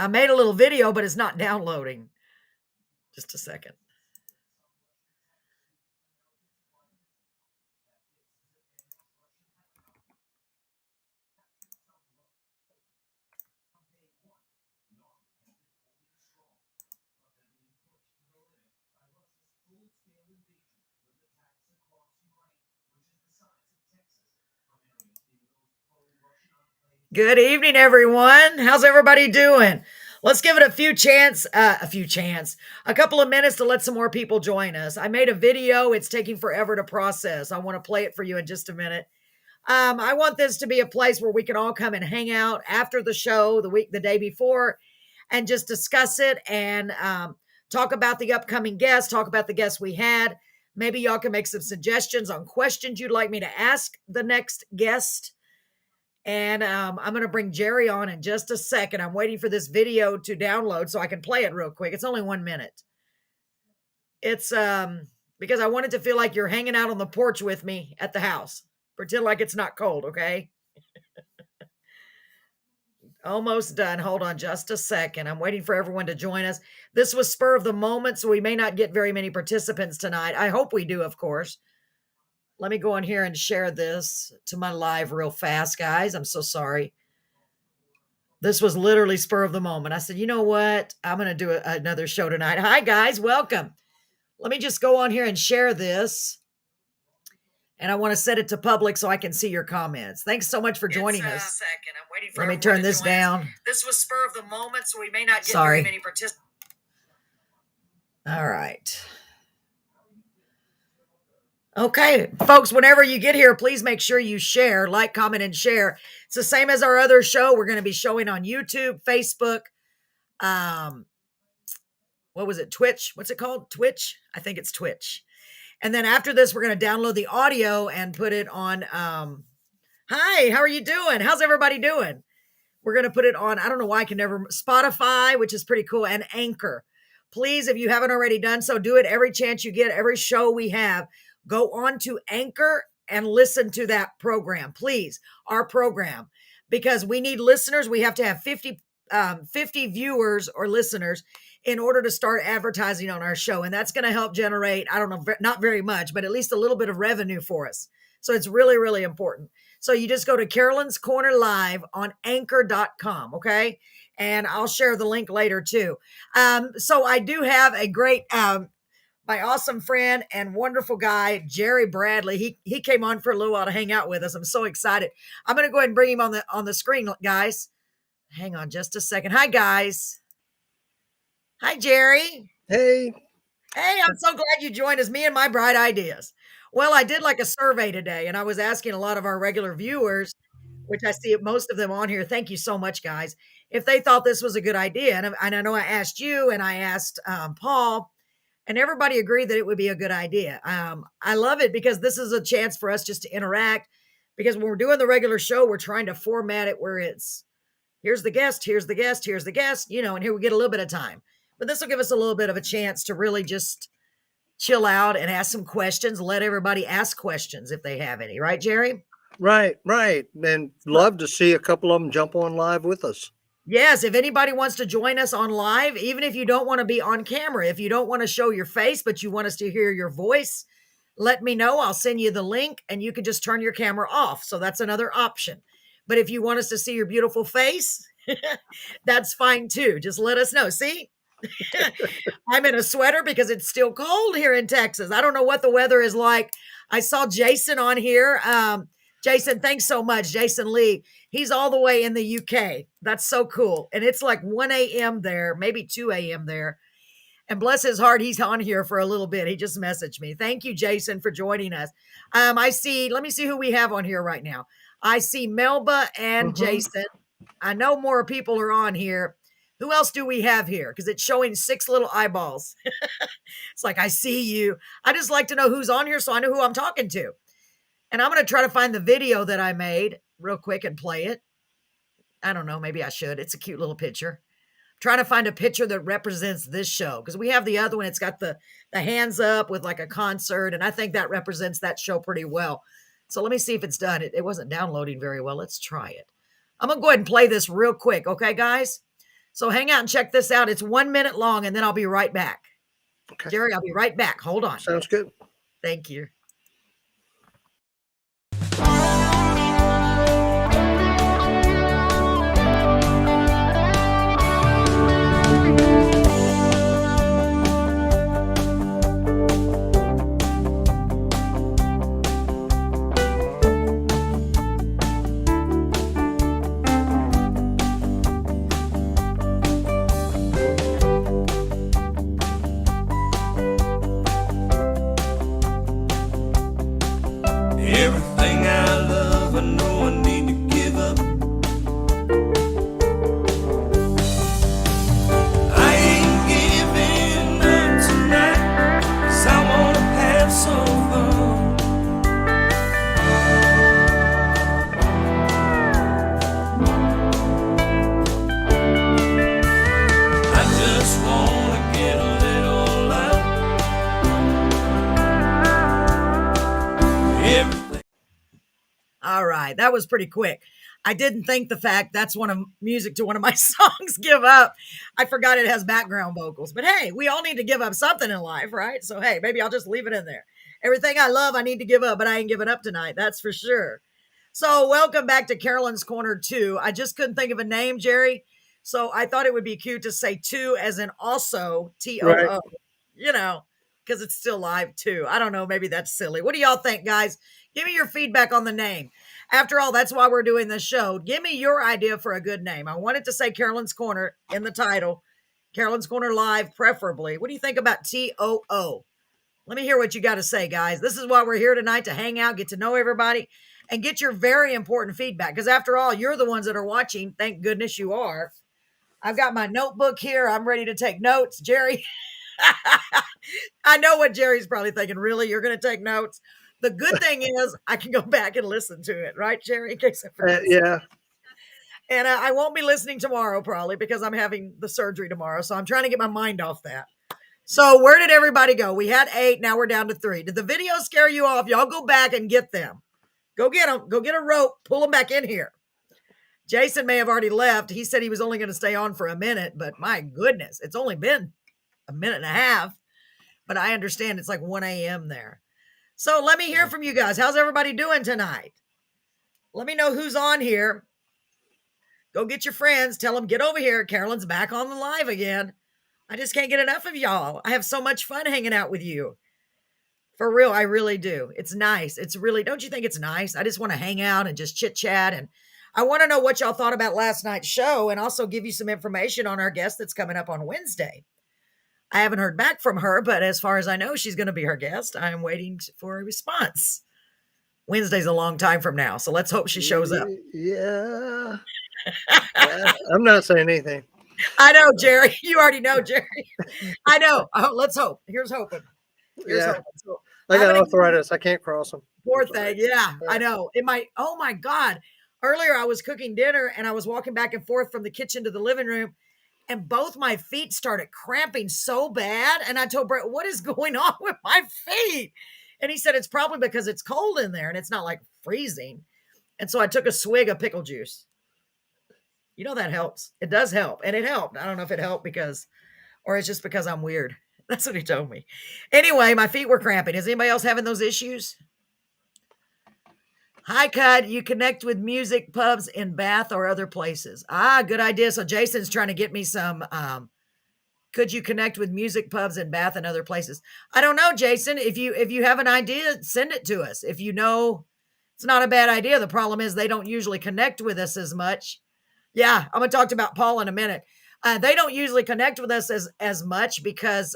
I made a little video, but it's not downloading. Just a second. Good evening, everyone. How's everybody doing? Let's give it a couple of minutes to let some more people join us. I made a video. It's taking forever to process. I want to play it for you in just a minute. I want this to be a place where we can all come and hang out after the show, the day before, and just discuss it and talk about the upcoming guests, talk about the guests we had. Maybe y'all can make some suggestions on questions you'd like me to ask the next guest. And I'm going to bring Jerry on in just a second. I'm waiting for this video to download so I can play it real quick. It's only 1 minute. It's because I want it to feel like you're hanging out on the porch with me at the house. Pretend like it's not cold, okay? Almost done. Hold on just a second. I'm waiting for everyone to join us. This was spur of the moment, so we may not get very many participants tonight. I hope we do, of course. Let me go in here and share this to my live real fast, guys. I'm so sorry. This was literally spur of the moment. I said, you know what? I'm going to do another show tonight. Hi, guys. Welcome. Let me just go on here and share this. And I want to set it to public so I can see your comments. Thanks so much for joining us. Second. I'm waiting for Let me turn this down. This was spur of the moment, so we may not get very many participants. All right. Okay, folks, whenever you get here, please make sure you share, like, comment, and share. It's the same as our other show. We're going to be showing on YouTube, Facebook, what was it, Twitch? What's it called? Twitch? I think it's Twitch. And then after this, we're going to download the audio and put it on. Hi, how are you doing? How's everybody doing? We're going to put it on, I don't know why I can never, Spotify, which is pretty cool, and Anchor. Please, if you haven't already done so, do it every chance you get, every show we have. Go on to Anchor and listen to that program, please, our program, because we need listeners. We have to have 50 viewers or listeners in order to start advertising on our show. And that's going to help generate, I don't know, not very much, but at least a little bit of revenue for us. So it's really, really important. So you just go to Carolyn's Corner Live on anchor.com. Okay. And I'll share the link later too. So I do have a great, my awesome friend and wonderful guy, Jerry Bradley. He came on for a little while to hang out with us. I'm so excited. I'm going to go ahead and bring him on the screen, guys. Hang on just a second. Hi, guys. Hi, Jerry. Hey. Hey, I'm so glad you joined us, me and my bright ideas. Well, I did like a survey today, and I was asking a lot of our regular viewers, which I see most of them on here. Thank you so much, guys. If they thought this was a good idea. And I know I asked you and I asked Paul, and everybody agreed that it would be a good idea. I love it because this is a chance for us just to interact, because when we're doing the regular show, we're trying to format it where it's, here's the guest, here's the guest, here's the guest, and here we get a little bit of time. But this will give us a little bit of a chance to really just chill out and ask some questions. Let everybody ask questions if they have any. Right, Jerry? Right. And love to see a couple of them jump on live with us. Yes, if anybody wants to join us on live, even if you don't want to be on camera, if you don't want to show your face, but you want us to hear your voice, let me know. I'll send you the link and you can just turn your camera off. So that's another option. But if you want us to see your beautiful face, that's fine too. Just let us know. See? I'm in a sweater because it's still cold here in Texas. I don't know what the weather is like. I saw Jason on here. Jason, thanks so much. Jason Lee. He's all the way in the UK. That's so cool. And it's like 1 a.m. there, maybe 2 a.m. there. And bless his heart, he's on here for a little bit. He just messaged me. Thank you, Jason, for joining us. Let me see who we have on here right now. I see Melba and Jason. I know more people are on here. Who else do we have here? Because it's showing 6 little eyeballs. It's like, I see you. I just like to know who's on here so I know who I'm talking to. And I'm going to try to find the video that I made real quick and play it. I don't know. Maybe I should. It's a cute little picture. I'm trying to find a picture that represents this show, because we have the other one. It's got the hands up with like a concert. And I think that represents that show pretty well. So let me see if it's done. It wasn't downloading very well. Let's try it. I'm going to go ahead and play this real quick. Okay, guys? So hang out and check this out. It's 1 minute long, and then I'll be right back. Okay. Jerry, I'll be right back. Hold on. Sounds good. Thank you. Everything I love, I know I need to give up. I ain't giving up tonight, 'cause I wanna have some fun. I just wanna get a little out. Everything. All right, that was pretty quick. I didn't think the fact that's one of music to one of my songs, Give Up. I forgot it has background vocals. But hey, we all need to give up something in life, right? So hey, maybe I'll just leave it in there. Everything I love, I need to give up, but I ain't giving up tonight. That's for sure. So welcome back to Carolyn's Corner 2. I just couldn't think of a name, Jerry. So I thought it would be cute to say two as in also, T-O-O, Right. you know, because it's still live too. I don't know. Maybe that's silly. What do y'all think, guys? Give me your feedback on the name. After all, that's why we're doing this show. Give me your idea for a good name. I wanted to say Carolyn's Corner in the title, Carolyn's Corner Live, preferably. What do you think about T-O-O? Let me hear what you got to say, guys. This is why we're here tonight, to hang out, get to know everybody, and get your very important feedback. Because after all, you're the ones that are watching. Thank goodness you are. I've got my notebook here. I'm ready to take notes. Jerry, I know what Jerry's probably thinking. Really? You're going to take notes? The good thing is I can go back and listen to it, right, Jerry? In case I forget. Yeah. And I won't be listening tomorrow probably because I'm having the surgery tomorrow. So I'm trying to get my mind off that. So where did everybody go? We had 8. Now we're down to 3. Did the video scare you off? Y'all go back and get them. Go get them. Go get a rope. Pull them back in here. Jason may have already left. He said he was only going to stay on for a minute, but my goodness, it's only been a minute and a half. But I understand it's like 1 a.m. there. So let me hear from you guys. How's everybody doing tonight? Let me know who's on here. Go get your friends. Tell them, get over here. Carolyn's back on the live again. I just can't get enough of y'all. I have so much fun hanging out with you. For real, I really do. It's nice. It's really, don't you think it's nice? I just want to hang out and just chit chat. And I want to know what y'all thought about last night's show and also give you some information on our guest that's coming up on Wednesday. I haven't heard back from her, but as far as I know, she's going to be her guest. I'm waiting for a response. Wednesday's a long time from now, so let's hope she shows up. Yeah. I'm not saying anything. I know, Jerry. You already know, Jerry. I know. Oh, let's hope. Here's hoping. Here's hoping. So, I got arthritis. I can't cross them. Poor thing. Yeah, I know. It might. Oh my God. Earlier, I was cooking dinner and I was walking back and forth from the kitchen to the living room, and both my feet started cramping so bad. And I told Brett, what is going on with my feet? And he said, it's probably because it's cold in there and it's not like freezing. And so I took a swig of pickle juice. You know, that helps. It does help. And it helped. I don't know if it helped because, or it's just because I'm weird. That's what he told me. Anyway, my feet were cramping. Is anybody else having those issues? Hi, Cud. You connect with music pubs in Bath or other places. Ah, good idea. So Jason's trying to get me some. Could you connect with music pubs in Bath and other places? I don't know, Jason. If you have an idea, send it to us. If you know, it's not a bad idea. The problem is they don't usually connect with us as much. Yeah, I'm going to talk about Paul in a minute. They don't usually connect with us as much because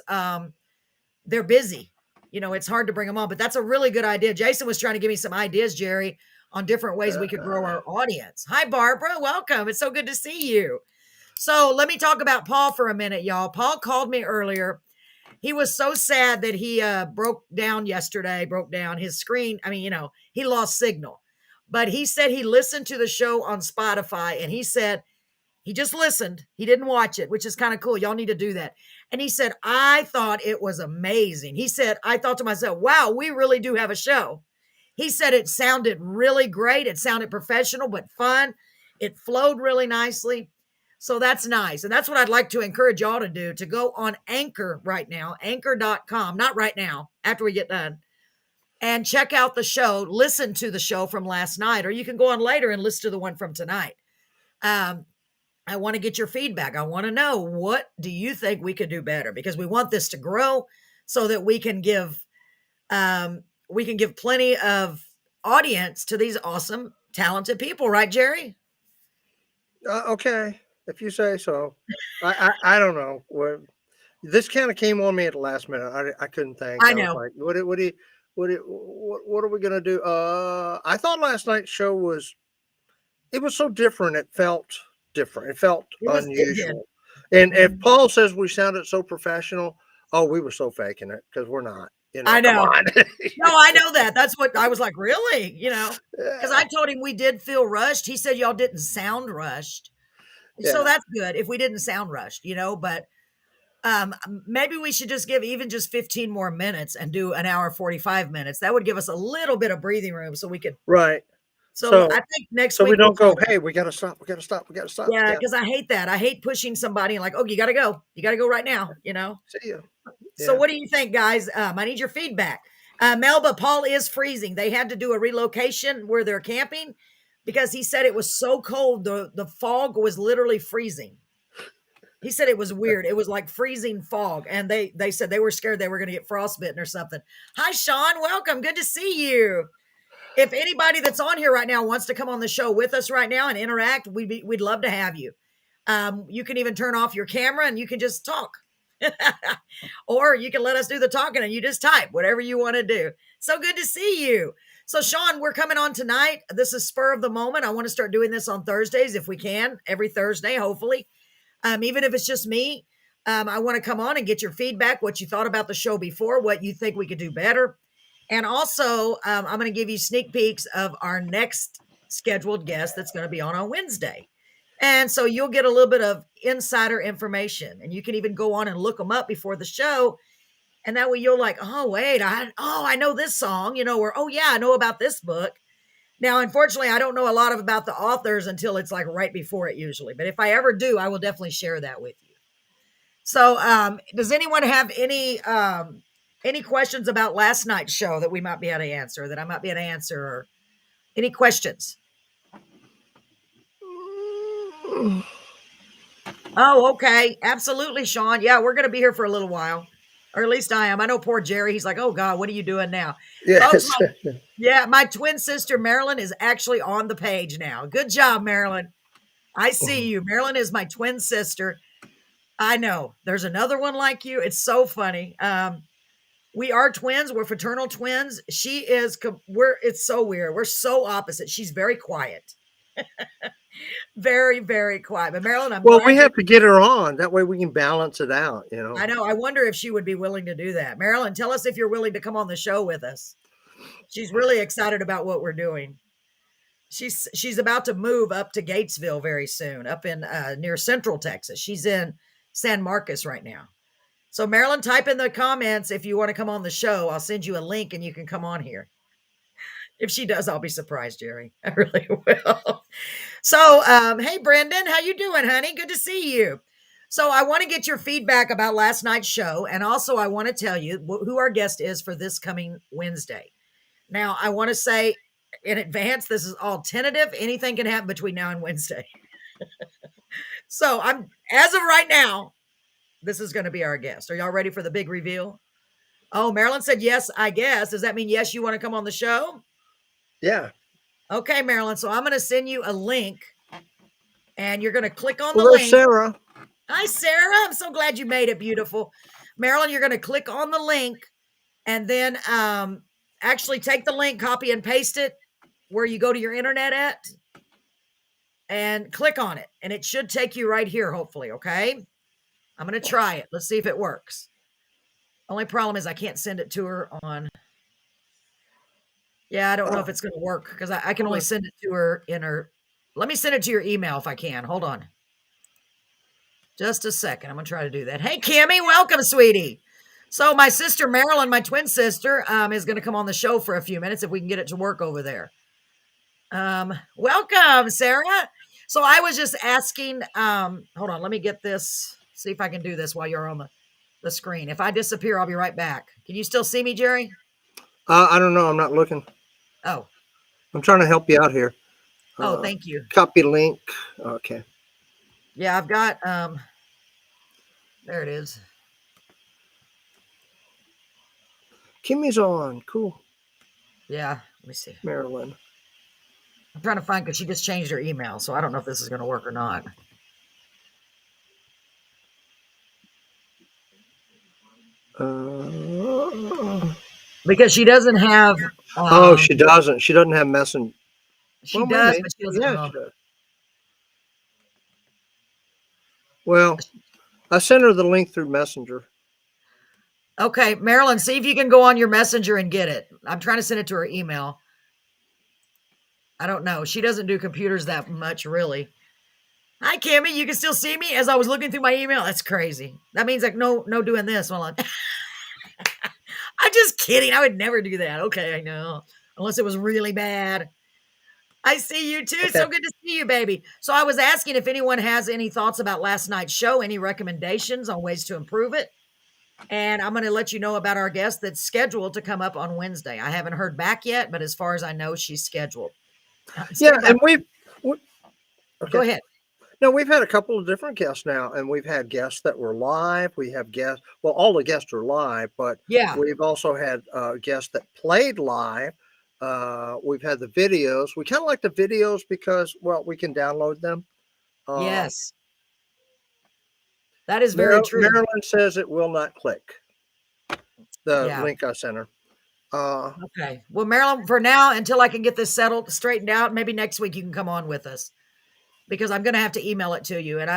they're busy. You know, it's hard to bring them on, but that's a really good idea. Jason was trying to give me some ideas, Jerry, on different ways we could grow our audience. Hi, Barbara. Welcome. It's so good to see you. So let me talk about Paul for a minute, y'all. Paul called me earlier. He was so sad that he broke down his screen. I mean, you know, he lost signal, but he said he listened to the show on Spotify and he said he just listened. He didn't watch it, which is kind of cool. Y'all need to do that. And he said, I thought it was amazing. He said, I thought to myself, wow, we really do have a show. He said it sounded really great. It sounded professional, but fun. It flowed really nicely. So that's nice. And that's what I'd like to encourage y'all to do, to go on Anchor right now, anchor.com, not right now, after we get done, and check out the show, listen to the show from last night, or you can go on later and listen to the one from tonight. I want to get your feedback. I want to know, what do you think we could do better? Because we want this to grow so that we can give plenty of audience to these awesome, talented people, right, Jerry? Okay, if you say so. I don't know. This kind of came on me at the last minute. I couldn't think. I I was know. like, what are we gonna do? I thought last night's show was so different. It felt different. It felt It did. unusual. And if Paul says we sounded so professional, oh, we were so faking it, because we're not. I Come know. on. No, I know that. That's what I was like, really? Because I told him we did feel rushed. He said y'all didn't sound rushed. So Yeah. that's good if we didn't sound rushed, but maybe we should just give even just 15 more minutes and do an hour 45 minutes. That would give us a little bit of breathing room so we could. Right. So I think next So week we don't we'll go, hey, we got to stop. We got to stop. We got to stop. Yeah, because I hate that. I hate pushing somebody and like, oh, you got to go. You got to go right now, See you. So Yeah. what do you think, guys? I need your feedback. Melba, Paul is freezing. They had to do a relocation where they're camping because he said it was so cold. The fog was literally freezing. He said it was weird. It was like freezing fog. And they said they were scared they were going to get frostbitten or something. Hi, Sean. Welcome. Good to see you. If anybody that's on here right now wants to come on the show with us right now and interact, we'd love to have you. You can even turn off your camera and you can just talk. Or you can let us do the talking and you just type whatever you want to do. So good to see you. So Sean, we're coming on tonight. This is spur of the moment. I want to start doing this on Thursdays if we can, every Thursday, hopefully. Even if it's just me, I want to come on and get your feedback, what you thought about the show before, what you think we could do better. And also, I'm going to give you sneak peeks of our next scheduled guest that's going to be on Wednesday. And so you'll get a little bit of insider information, and you can even go on and look them up before the show. And that way you're like, oh, wait, I know this song, or, oh yeah, I know about this book. Now, unfortunately, I don't know a lot about the authors until it's like right before it usually. But if I ever do, I will definitely share that with you. So does anyone have any questions about last night's show that we might be able to answer, that I might be able to answer, or any questions? Oh, okay. Absolutely, Sean. Yeah, we're going to be here for a little while, or at least I am. I know poor Jerry. He's like, oh God, what are you doing now? Yes. Folks, my twin sister, Marilyn, is actually on the page now. Good job, Marilyn. I see you. Marilyn is my twin sister. I know there's another one like you. It's so funny. We are twins. We're fraternal twins. It's so weird. We're so opposite. She's very quiet. Very, very quiet. But Marilyn, we have to get her on. That way we can balance it out, I know. I wonder if she would be willing to do that. Marilyn, tell us if you're willing to come on the show with us. She's really excited about what we're doing. She's about to move up to Gatesville very soon, up in near Central Texas. She's in San Marcos right now. So Marilyn, type in the comments if you want to come on the show. I'll send you a link and you can come on here. If she does, I'll be surprised, Jerry. I really will. So, hey, Brendan, how you doing, honey? Good to see you. So I want to get your feedback about last night's show. And also I want to tell you who our guest is for this coming Wednesday. Now, I want to say in advance, this is all tentative. Anything can happen between now and Wednesday. So as of right now, this is going to be our guest. Are y'all ready for the big reveal? Oh, Marilyn said, yes, I guess. Does that mean, yes, you want to come on the show? Yeah. Okay, Marilyn. So I'm going to send you a link and you're going to click on the link. Sarah. Hi, Sarah. I'm so glad you made it beautiful. Marilyn, you're going to click on the link and then actually take the link, copy and paste it where you go to your internet at and click on it. And it should take you right here, hopefully. Okay. I'm going to try it. Let's see if it works. Only problem is I can't send it to her on. Yeah, I don't know if it's going to work because I can only send it to her in her. Let me send it to your email if I can. Hold on. Just a second. I'm going to try to do that. Hey, Kimmy, welcome, sweetie. So my sister, Marilyn, my twin sister, is going to come on the show for a few minutes if we can get it to work over there. Welcome, Sarah. So I was just asking, hold on, let me get this, see if I can do this while you're on the screen. If I disappear, I'll be right back. Can you still see me, Jerry? I don't know. I'm not looking. Oh, I'm trying to help you out here. oh, thank you. Copy link. Okay. Yeah, I've got, there it is. Kimmy's on. Cool. Yeah, let me see. Maryland. I'm trying to find, because she just changed her email, so I don't know if this is going to work or not. Because she doesn't have, oh, she doesn't. She doesn't have Messenger. she Well, does, maybe. but she doesn't Yeah, know. she does. Well, I sent her the link through Messenger. Okay, Marilyn, see if you can go on your messenger and get it. I'm trying to send it to her email. I don't know. She doesn't do computers that much, really. Hi, Kimmy. You can still see me as I was looking through my email. That's crazy. That means like no doing this while I'm. I'm just kidding. I would never do that. Okay, I know. Unless it was really bad. I see you too. Okay. So good to see you, baby. So I was asking if anyone has any thoughts about last night's show, any recommendations on ways to improve it. And I'm going to let you know about our guest that's scheduled to come up on Wednesday. I haven't heard back yet, but as far as I know, she's scheduled. Yeah, and we okay. Go ahead. No, we've had a couple of different guests now, and we've had guests that were live. We have guests. Well, all the guests are live, but Yeah. we've also had guests that played live. We've had the videos. We kind of like the videos because, well, we can download them. Yes. That is very true. Marilyn says it will not click. The Yeah. link I sent her. Okay. Well, Marilyn, for now, until I can get this settled, straightened out, maybe next week you can come on with us because I'm going to have to email it to you. And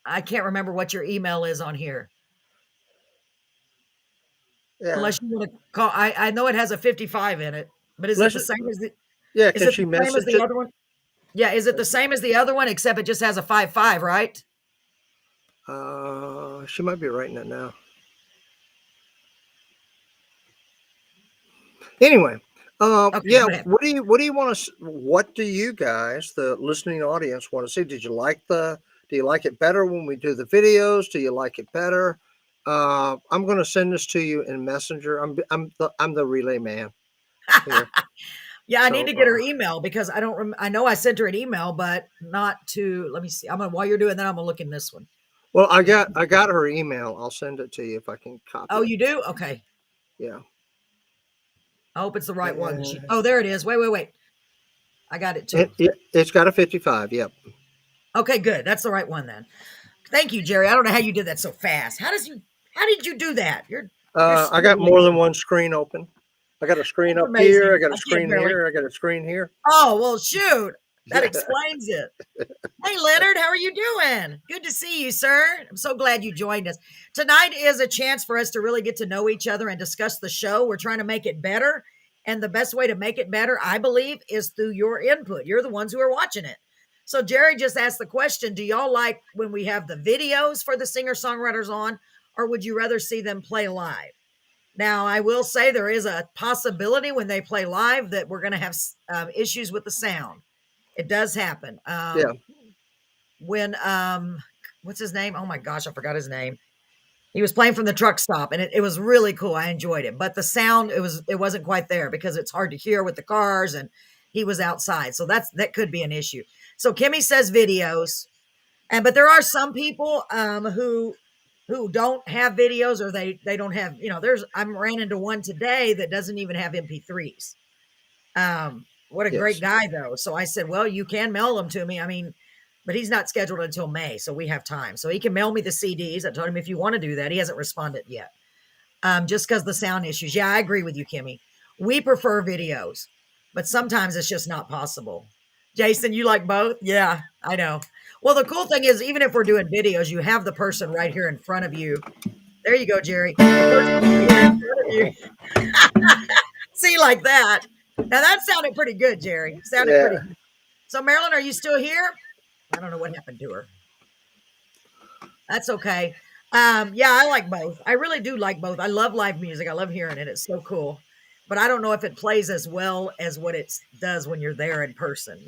I can't remember what your email is on here. Yeah. Unless you want to call, I know it has a 55 in it, but is it the same as the, yeah, is can it she the same as message the it? other one? Yeah. Is it the same as the other one, except it just has a 55, right? She might be writing it now. Anyway, Okay, yeah. go ahead. What do you want to? What do you guys, the listening audience, want to see? Do you like it better when we do the videos? Do you like it better? I'm going to send this to you in Messenger. I'm the relay man here. Yeah, I need to get her email because I don't. I know I sent her an email, but not to. Let me see. I'm gonna while you're doing that, I'm gonna look in this one. Well, I got her email. I'll send it to you if I can copy. Oh, it. you do? Okay. Yeah. I hope it's the right one. Oh, there it is. Wait. I got it too. It's got a 55. Yep. Okay, good. That's the right one then. Thank you, Jerry. I don't know how you did that so fast. How did you do that? I got more than one screen open. I got a screen That's up here. amazing. I got I a can't screen barely- here. I got a screen here. Oh, well, shoot. That Yeah. explains it. Hey, Leonard, how are you doing? Good to see you, sir. I'm so glad you joined us. Tonight is a chance for us to really get to know each other and discuss the show. We're trying to make it better. And the best way to make it better, I believe, is through your input. You're the ones who are watching it. So Jerry just asked the question, do y'all like when we have the videos for the singer-songwriters on, or would you rather see them play live? Now, I will say there is a possibility when they play live that we're going to have issues with the sound. It does happen. Yeah. When, what's his name? Oh my gosh, I forgot his name. He was playing from the truck stop and it was really cool. I enjoyed it, but the sound, it wasn't quite there because it's hard to hear with the cars and he was outside. So that could be an issue. So Kimmy says videos, but there are some people, who don't have videos or they don't have, I ran into one today that doesn't even have MP3s. What a great guy though. So I said, well, you can mail them to me. I mean, but he's not scheduled until May. So we have time. So he can mail me the CDs. I told him if you want to do that, he hasn't responded yet. Just because the sound issues. Yeah, I agree with you, Kimmy. We prefer videos, but sometimes it's just not possible. Jason, you like both? Yeah, I know. Well, the cool thing is, even if we're doing videos, you have the person right here in front of you. There you go, Jerry. See, like that. Now that sounded pretty good, Jerry. Sounded pretty good. So, Marilyn, are you still here? I don't know what happened to her. That's okay. Yeah, I like both. I really do like both. I love live music. I love hearing it. It's so cool. But I don't know if it plays as well as what it does when you're there in person,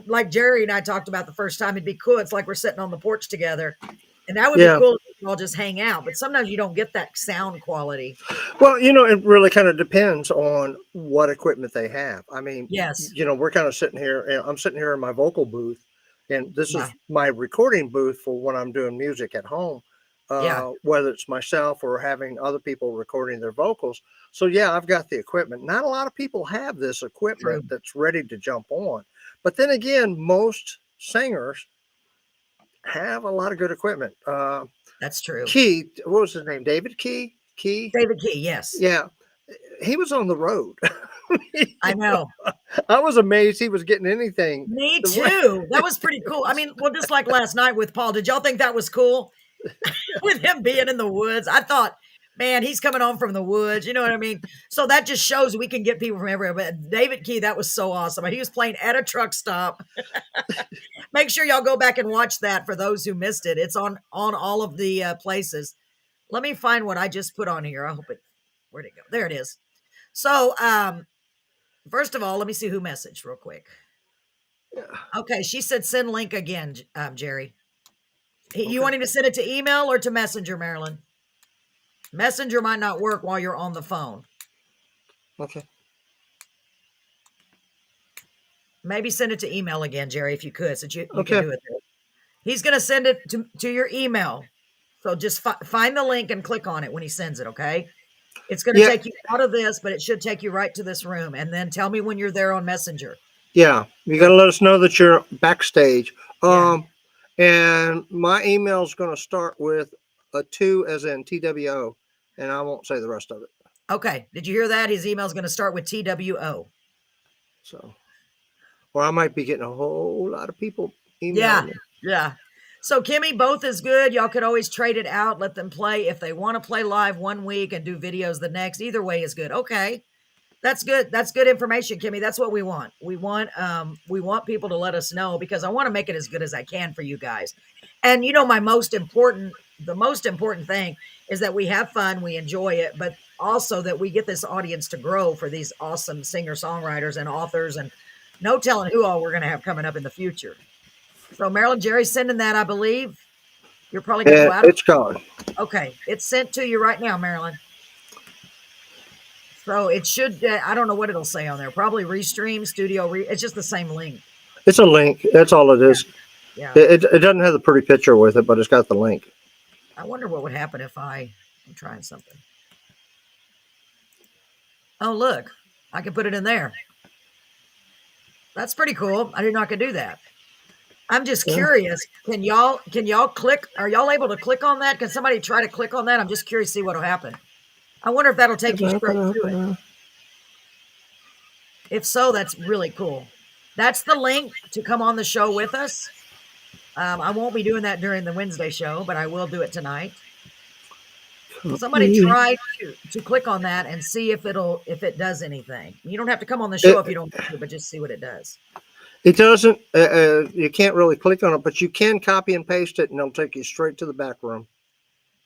Like Jerry and I talked about the first time, it'd be cool. It's like we're sitting on the porch together, and that would be Yeah. cool if we all just hang out. But sometimes you don't get that sound quality. Well, it really kind of depends on what equipment they have. I mean, Yes. we're kind of sitting here, and I'm sitting here in my vocal booth, and this Yeah. is my recording booth for when I'm doing music at home, Yeah. whether it's myself or having other people recording their vocals. So, yeah, I've got the equipment. Not a lot of people have this equipment True. that's ready to jump on. But then again, most singers have a lot of good equipment. That's true. Key, what was his name? David Key? Key? David Key. Yes. Yeah, he was on the road. I know. I was amazed he was getting anything. Me The way- too. That was pretty cool. I mean, well, just like last night with Paul, did y'all think that was cool? With him being in the woods, I thought, man, he's coming home from the woods. You know what I mean? So that just shows we can get people from everywhere. But David Key, that was so awesome. He was playing at a truck stop. Make sure y'all go back and watch that for those who missed it. It's on all of the places. Let me find what I just put on here. I hope where'd it go? There it is. So, first of all, let me see who messaged real quick. Okay, she said send link again, Jerry. You want him to send it to email or to Messenger, Marilyn? Messenger might not work while you're on the phone. Okay. Maybe send it to email again, Jerry, if you could, so you Okay. can do it there. He's going to send it to your email. So just find the link and click on it when he sends it, okay? It's going to take you out of this, but it should take you right to this room. And then tell me when you're there on Messenger. Yeah, you got to let us know that you're backstage. Yeah. And my email is going to start with a 2 as in TWO, and I won't say the rest of it. Okay. Did you hear that? His email is going to start with TWO. So, or I might be getting a whole lot of people emailing me. Yeah. So Kimmy, both is good. Y'all could always trade it out, let them play. If they want to play live one week and do videos the next, either way is good. Okay. That's good. That's good information, Kimmy. That's what we want. We want people to let us know because I want to make it as good as I can for you guys. And the most important thing is that we have fun, we enjoy it, but also that we get this audience to grow for these awesome singer-songwriters and authors, and no telling who all we're going to have coming up in the future. So Marilyn, Jerry's sending that, I believe. You're probably going to go out. It's gone. Okay. It's sent to you right now, Marilyn. So it should, I don't know what it'll say on there. Probably Restream, it's just the same link. It's a link. That's all it is. Yeah. It doesn't have the pretty picture with it, but it's got the link. I wonder what would happen if I'm trying something. Oh, look, I can put it in there. That's pretty cool. I didn't know I could do that. I'm just curious. Can y'all click? Are y'all able to click on that? Can somebody try to click on that? I'm just curious to see what'll happen. I wonder if that'll take you straight to it. If so, that's really cool. That's the link to come on the show with us. I won't be doing that during the Wednesday show, but I will do it tonight. Somebody try to click on that and see if it does anything. You don't have to come on the show if you don't want to, but just see what it does. It doesn't. You can't really click on it, but you can copy and paste it, and it'll take you straight to the back room.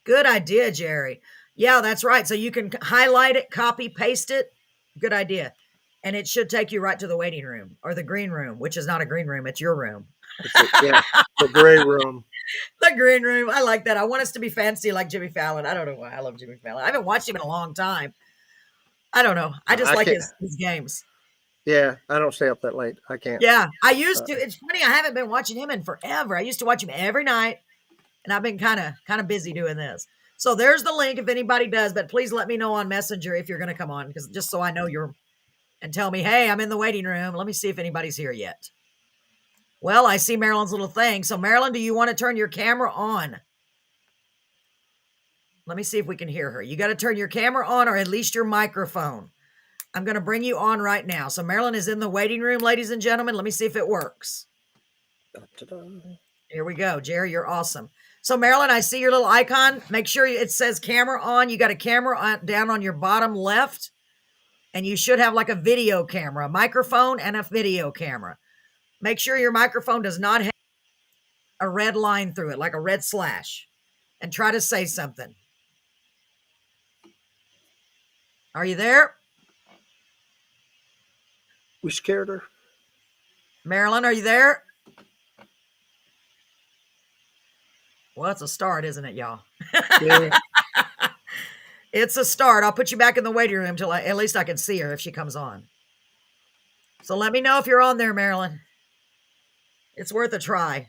Good idea, Jerry. Yeah, that's right. So you can highlight it, copy, paste it. Good idea. And it should take you right to the waiting room or the green room, which is not a green room. It's your room. The gray room. The green room. I like that. I want us to be fancy like Jimmy Fallon. I don't know why I love Jimmy Fallon. I haven't watched him in a long time. I don't know. I just like his games. Yeah, I don't stay up that late. I can't. Yeah, I used to. It's funny. I haven't been watching him in forever. I used to watch him every night, and I've been kind of busy doing this. So there's the link if anybody does, but please let me know on Messenger if you're going to come on, because just so I know and tell me, hey, I'm in the waiting room. Let me see if anybody's here yet. Well, I see Marilyn's little thing. So Marilyn, do you want to turn your camera on? Let me see if we can hear her. You got to turn your camera on, or at least your microphone. I'm going to bring you on right now. So Marilyn is in the waiting room, ladies and gentlemen. Let me see if it works. Here we go. Jerry, you're awesome. So Marilyn, I see your little icon. Make sure it says camera on. You got a camera down on your bottom left, and you should have like a video camera, a microphone and a video camera. Make sure your microphone does not have a red line through it, like a red slash, and try to say something. Are you there? We scared her. Marilyn, are you there? Well, it's a start, isn't it, y'all? Yeah. It's a start. I'll put you back in the waiting room till at least I can see her if she comes on. So let me know if you're on there, Marilyn. It's worth a try.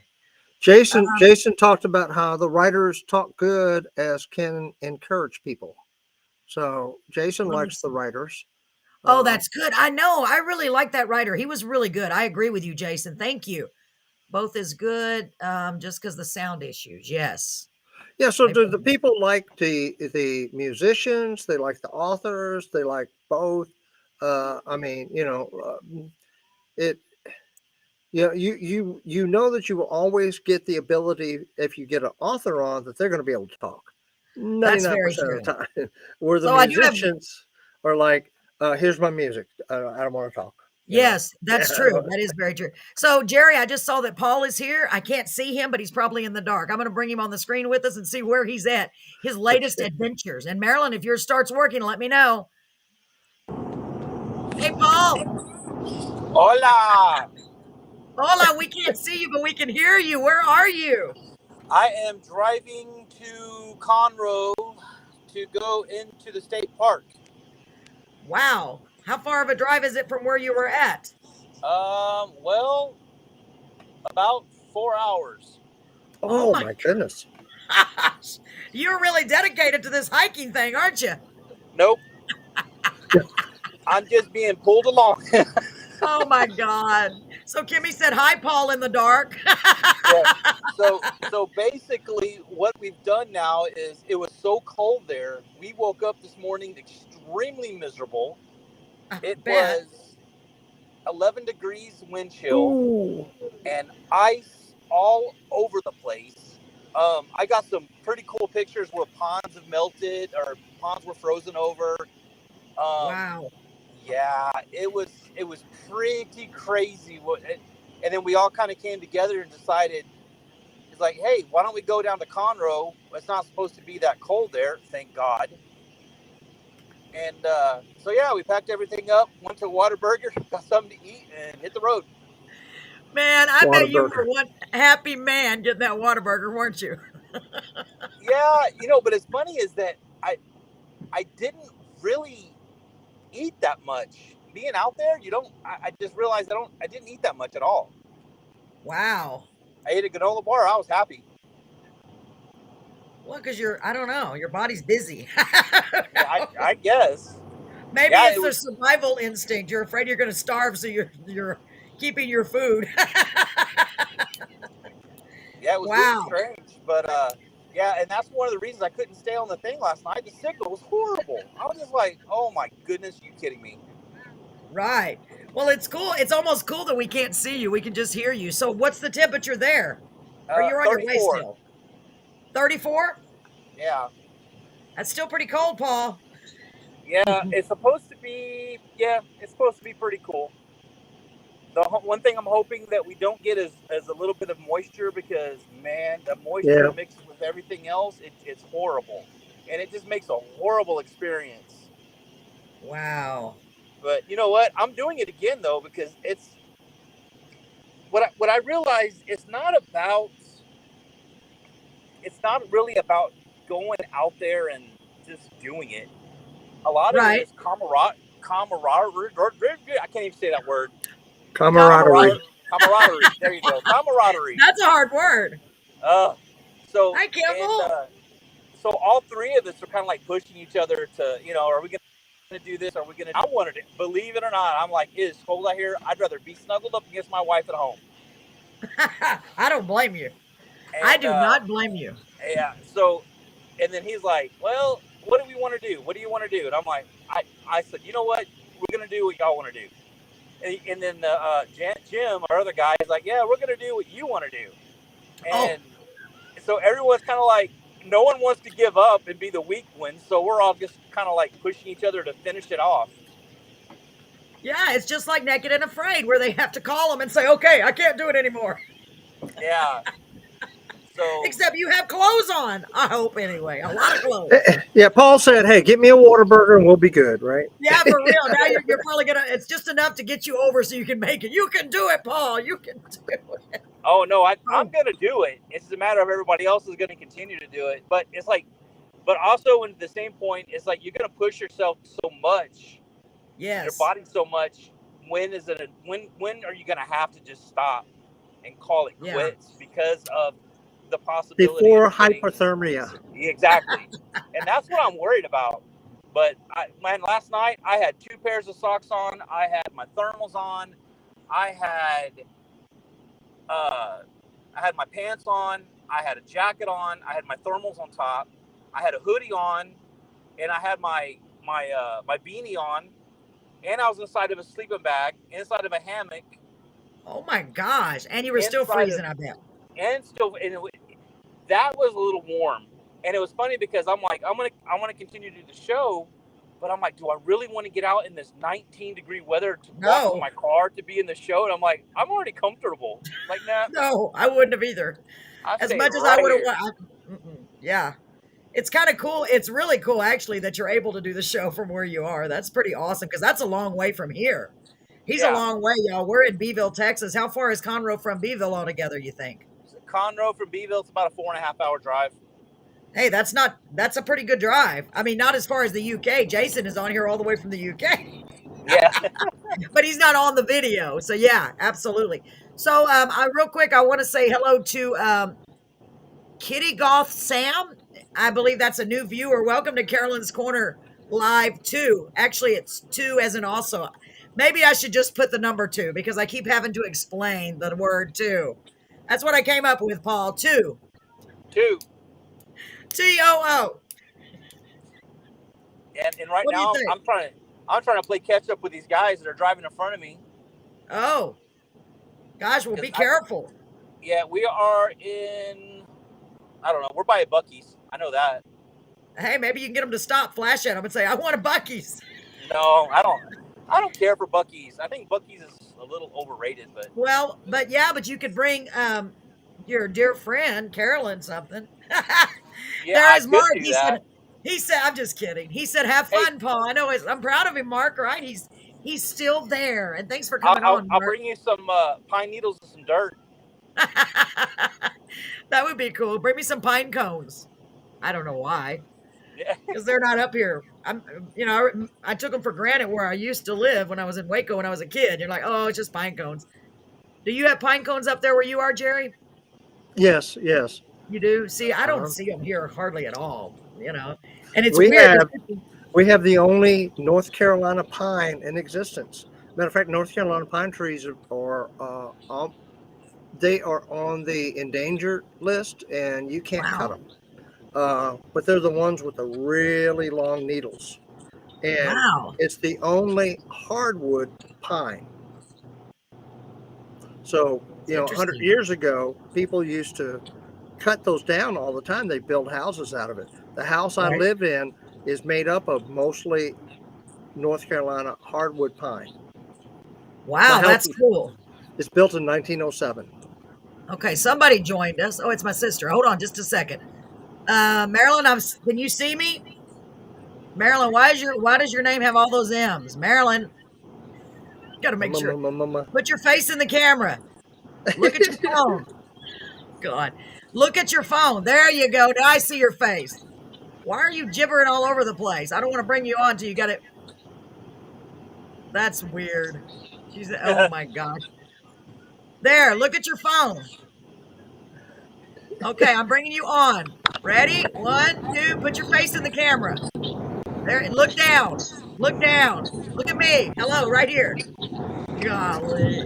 Jason talked about how the writers talk good as can encourage people. So Jason Let me likes the see. writers. Oh, that's good. I know. I really like that writer. He was really good. I agree with you, Jason. Thank you. Both is good, just because the sound issues. Yes. Yeah. So They do both the people like the musicians? They like the authors. They like both. I mean, it. You know that you will always get the ability if you get an author on that they're going to be able to talk. That's 99% very of true. the time, where the So I do have musicians are like, "Here's my music. I don't want to talk." You know. Yes, that's true. That is very true. So, Jerry, I just saw that Paul is here. I can't see him, but he's probably in the dark. I'm going to bring him on the screen with us and see where he's at, his latest Okay. adventures. And Marilyn, if yours starts working, let me know. Hey, Paul. Hola! Hola, we can't see you, but we can hear you. Where are you? I am driving to Conroe to go into the state park. Wow. How far of a drive is it from where you were at? Well, about 4 hours. Oh Oh my my goodness. gosh. You're really dedicated to this hiking thing, aren't you? Nope, I'm just being pulled along. Oh my God. So Kimmy said, hi, Paul, in the dark. Yeah. So basically, what we've done now is it was so cold there. We woke up this morning extremely miserable. I It bet. was 11 degrees wind chill Ooh. and ice all over the place. I got some pretty cool pictures where ponds have melted or ponds were frozen over. Um, Wow. yeah, it was pretty crazy. And then we all kind of came together and decided it's like, hey, why don't we go down to Conroe? It's not supposed to be that cold there, thank God. And so yeah, we packed everything up, went to Whataburger, got something to eat, and hit the road. Man, I bet you were Whataburger. one happy man getting that Whataburger, weren't you? Yeah, but it's funny is that I didn't really eat that much. Being out there, you don't. I just realized I didn't eat that much at all. Wow. I ate a granola bar. I was happy. Well, because I don't know, your body's busy. Yeah, I guess. Maybe Yeah, it's it the was. survival instinct. You're afraid you're going to starve, so you're keeping your food. Yeah, it was really Wow. strange, but yeah, and that's one of the reasons I couldn't stay on the thing last night. The signal was horrible. I was just like, oh my goodness, you kidding me? Right. Well, it's cool. It's almost cool that we can't see you. We can just hear you. So, what's the temperature there? Or you're on your way 34. still? 34? Yeah, That's still pretty cold, Paul. yeah. It's supposed to be. Yeah, it's supposed to be pretty cool. The one thing I'm hoping that we don't get is a little bit of moisture because man, the moisture Yeah. mixed with everything else, it's horrible, and it just makes a horrible experience. Wow. But you know what? I'm doing it again though because it's what I realized. It's not really about going out there and just doing it. A lot of it Right. is camaraderie. I can't even say that word. Camaraderie. Camaraderie. Camaraderie. Camaraderie. There you go. Camaraderie. That's a hard word. Uh, so Hi, and Kimball. so all three of us are kind of like pushing each other to, are we going to do this? Are we going to? I wanted it. Believe it or not, I'm like, it is cold out here. I'd rather be snuggled up against my wife at home. I don't blame you. I And do not blame you. yeah, so and then he's like, well, what do we want to do? What do you want to do? And I'm like, I said, you know what? We're going to do what y'all want to do. And then Jim, our other guy, is like, yeah, we're going to do what you want to do. Oh, And so everyone's kind of like, no one wants to give up and be the weak one. So we're all just kind of like pushing each other to finish it off. yeah. It's just like Naked and Afraid, where they have to call them and say, okay, I can't do it anymore. Yeah. So Except you have clothes on. I hope anyway. A lot of clothes. Yeah, Paul said, "Hey, get me a Whataburger and we'll be good, right?" Yeah, for real. Now you're probably gonna. It's just enough to get you over so you can make it. You can do it, Paul. You can do it. oh no, I'm Oh, gonna do it. It's just a matter of everybody else is gonna continue to do it. But it's like, but also at the same point, it's like you're gonna push yourself so much, your yes. body so much. When is it? When are you gonna have to just stop and call it Yeah. quits because of the possibility Before of getting hypothermia. exactly? And that's what I'm worried about. But man, last night I had 2 pairs of socks on. I had my thermals on. I had uh, I had my pants on. I had a jacket on. I had my thermals on top. I had a hoodie on, and I had my beanie on. And I was inside of a sleeping bag, inside of a hammock, Oh my gosh. And you were still inside of freezing, I bet. and still and that was a little warm. And it was funny because I'm like I want to continue to do the show, but I'm like, do I really want to get out in this 19-degree weather to walk to No, my car to be in the show? And I'm like, I'm already comfortable. Like, nah, no, I wouldn't have either. I As stay much as I right would have here. yeah. It's kind of cool. It's really cool, actually, that you're able to do the show from where you are. That's pretty awesome because that's a long way from here. He's a Yeah, long way, y'all. We're in Beeville, Texas. How far is Conroe from Beeville altogether, you think? Conroe from Beeville, it's about a 4.5 hour drive. Hey, that's a pretty good drive. I mean, not as far as the UK. Jason is on here all the way from the UK, Yeah. but he's not on the video. So yeah, absolutely. So I real quick, I want to say hello to Kitty Goth Sam. I believe that's a new viewer. Welcome to Carolyn's Corner Live 2. Actually, it's 2 as in also. Maybe I should just put the number 2 because I keep having to explain the word 2. That's what I came up with, Paul. 2. 2. T-O-O. And right What do you now think? I'm trying to play catch up with these guys that are driving in front of me. Oh, gosh, well, Because be careful. yeah, we are in, I don't know, we're by a Bucky's. I know that. Hey, maybe you can get them to stop, flash at them, and say, I want a Bucky's. No, I don't care for Bucky's. I think Bucky's is a little overrated, but Well, but yeah, but you could bring your dear friend Carolyn something. yeah, There I is could Mark. do that. He said, I'm just kidding. He said, have Hey, fun, Paul. I know I'm proud of him, Mark, right? He's still there. And thanks for I'll coming I'll, on, I'll Mark. bring you some pine needles and some dirt. That would be cool. Bring me some pine cones. I don't know why. Yeah. Because they're not up here. I took them for granted where I used to live when I was in Waco when I was a kid. You're like, oh, it's just pine cones. Do you have pine cones up there where you are, Jerry? Yes, yes. You do? See, I don't Uh, see them here hardly at all. And it's we weird. have we have the only North Carolina pine in existence. Matter of fact, North Carolina pine trees they are on the endangered list, and you can't cut Wow. them. But they're the ones with the really long needles, and Wow. it's the only hardwood pine. So, It's 100 interesting. years ago, people used to cut those down all the time. They build houses out of it. The house I Right. live in is made up of mostly North Carolina hardwood pine. My Wow, house that's cool. is built in 1907. Okay, somebody joined us. Oh, it's my sister. Hold on just a second. Marilyn, can you see me? Marilyn, why does your name have all those M's? Marilyn, gotta make sure. Put your face in the camera. Look at your phone. God. Look at your phone. There you go. Now I see your face. Why are you gibbering all over the place? I don't want to bring you on till you got it. That's weird. She said, oh my gosh. There, look at your phone. Okay, I'm bringing you on. Ready? 1, 2, put your face in the camera. There, look down. Look down. Look at me. Hello, right here. Golly.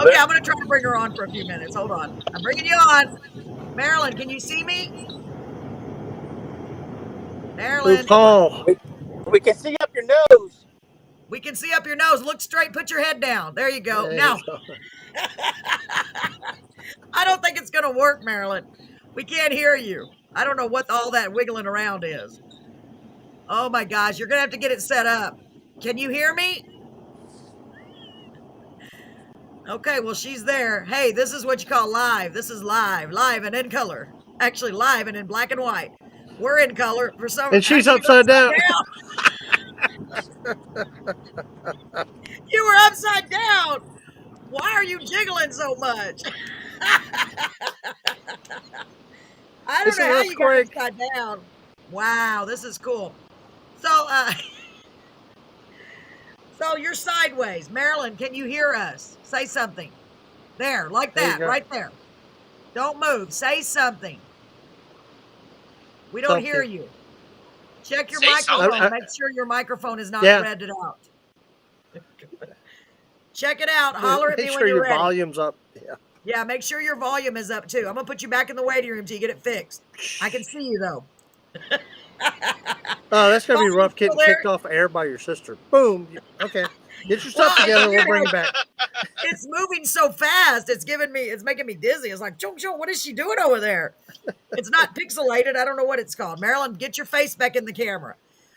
Okay, I'm going to try to bring her on for a few minutes. Hold on. I'm bringing you on. Marilyn, can you see me? Ooh, Marilyn, Paul. We can see up your nose. we can see up your nose. Look straight. Put your head down. There you go. There you Now, go. I don't think it's going to work, Marilyn. We can't hear you. I don't know what all that wiggling around is. Oh my gosh, you're going to have to get it set up. Can you hear me? Okay, well, she's there. Hey, this is what you call live. This is live and in color. Actually, live and in black and white. We're in color for some. And she's She's upside down. You were upside down. Why are you jiggling so much? I don't It's know an how you got earthquake. upside down. Wow, this is cool. So, so you're sideways. Marilyn, can you hear us? Say something. There, like There you that, go. right there. Don't move. Say something. We don't hear Something. you. Check your Say microphone. something. Make sure your microphone is not Yeah. redded out. Check it out. Holler at Make me sure when you're your ready. volume's up. Yeah. Yeah, make sure your volume is up too. I'm gonna put you back in the waiting room till you get it fixed. I can see you though. Oh, that's gonna be Paul, you rough still getting there? kicked off air by your sister. Boom. Okay. Get your Well, stuff together. We'll bring you back. it's moving so fast. It's making me dizzy. It's like, chung, chung, what is she doing over there? It's not pixelated. I don't know what it's called. Marilyn, get your face back in the camera.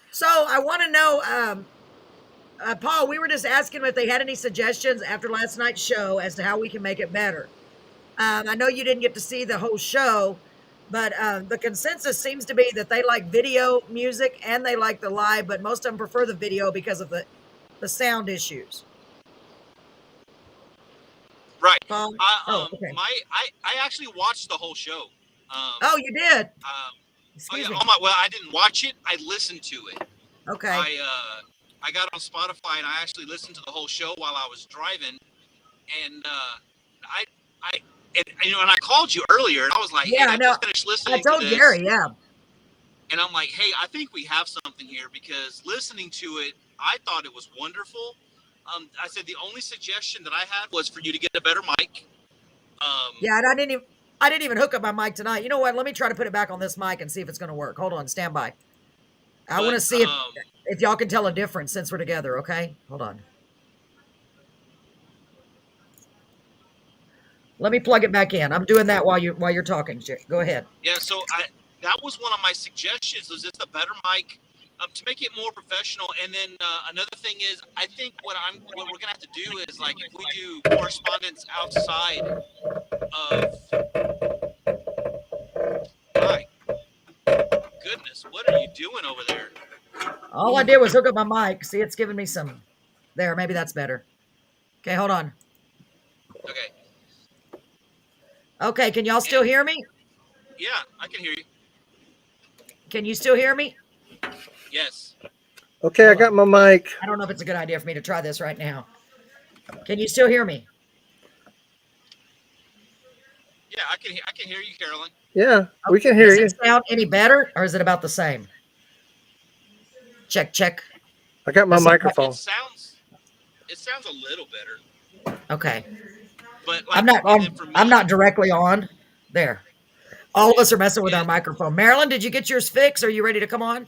So I want to know, Paul, we were just asking if they had any suggestions after last night's show as to how we can make it better. I know you didn't get to see the whole show, but the consensus seems to be that they like video music and they like the live, but most of them prefer the video because of the sound issues. Right. Paul? Okay. I actually watched the whole show. Oh, you did? Oh Excuse yeah. me. Well, I didn't watch it. I listened to it. Okay. I got on Spotify and I actually listened to the whole show while I was driving, and and I called you earlier and I was like, Yeah, hey, I I know. just finished I listening told to this. Gary, yeah. And I'm like, hey, I think we have something here, because listening to it, I thought it was wonderful. I said the only suggestion that I had was for you to get a better mic. Yeah, and I didn't even hook up my mic tonight. You know what? Let me try to put it back on this mic and see if it's going to work. Hold on, stand by. I want to see if y'all can tell a difference since we're together. Okay, hold on. Let me plug it back in. I'm doing that while you're talking. Go ahead. Yeah, so that was one of my suggestions. Was just a better mic to make it more professional. And then another thing is, I think what we're gonna have to do is, like, if we do correspondence outside of, my goodness, what are you doing over there? All I did was hook up my mic. See, it's giving me some. There, maybe that's better. Okay, hold on. Okay. Okay, can y'all still hear me? Yeah, I can hear you. Can you still hear me? Yes. Okay, I got my mic. I don't know if it's a good idea for me to try this right now. Can you still hear me? Yeah, I can hear you, Carolyn. Yeah, we can hear you. Does it sound any better, or is it about the same? Check, check. I got my microphone. It sounds a little better. Okay. But I'm not directly on. There. All of us are messing with our microphone. Marilyn, did you get yours fixed? Are you ready to come on?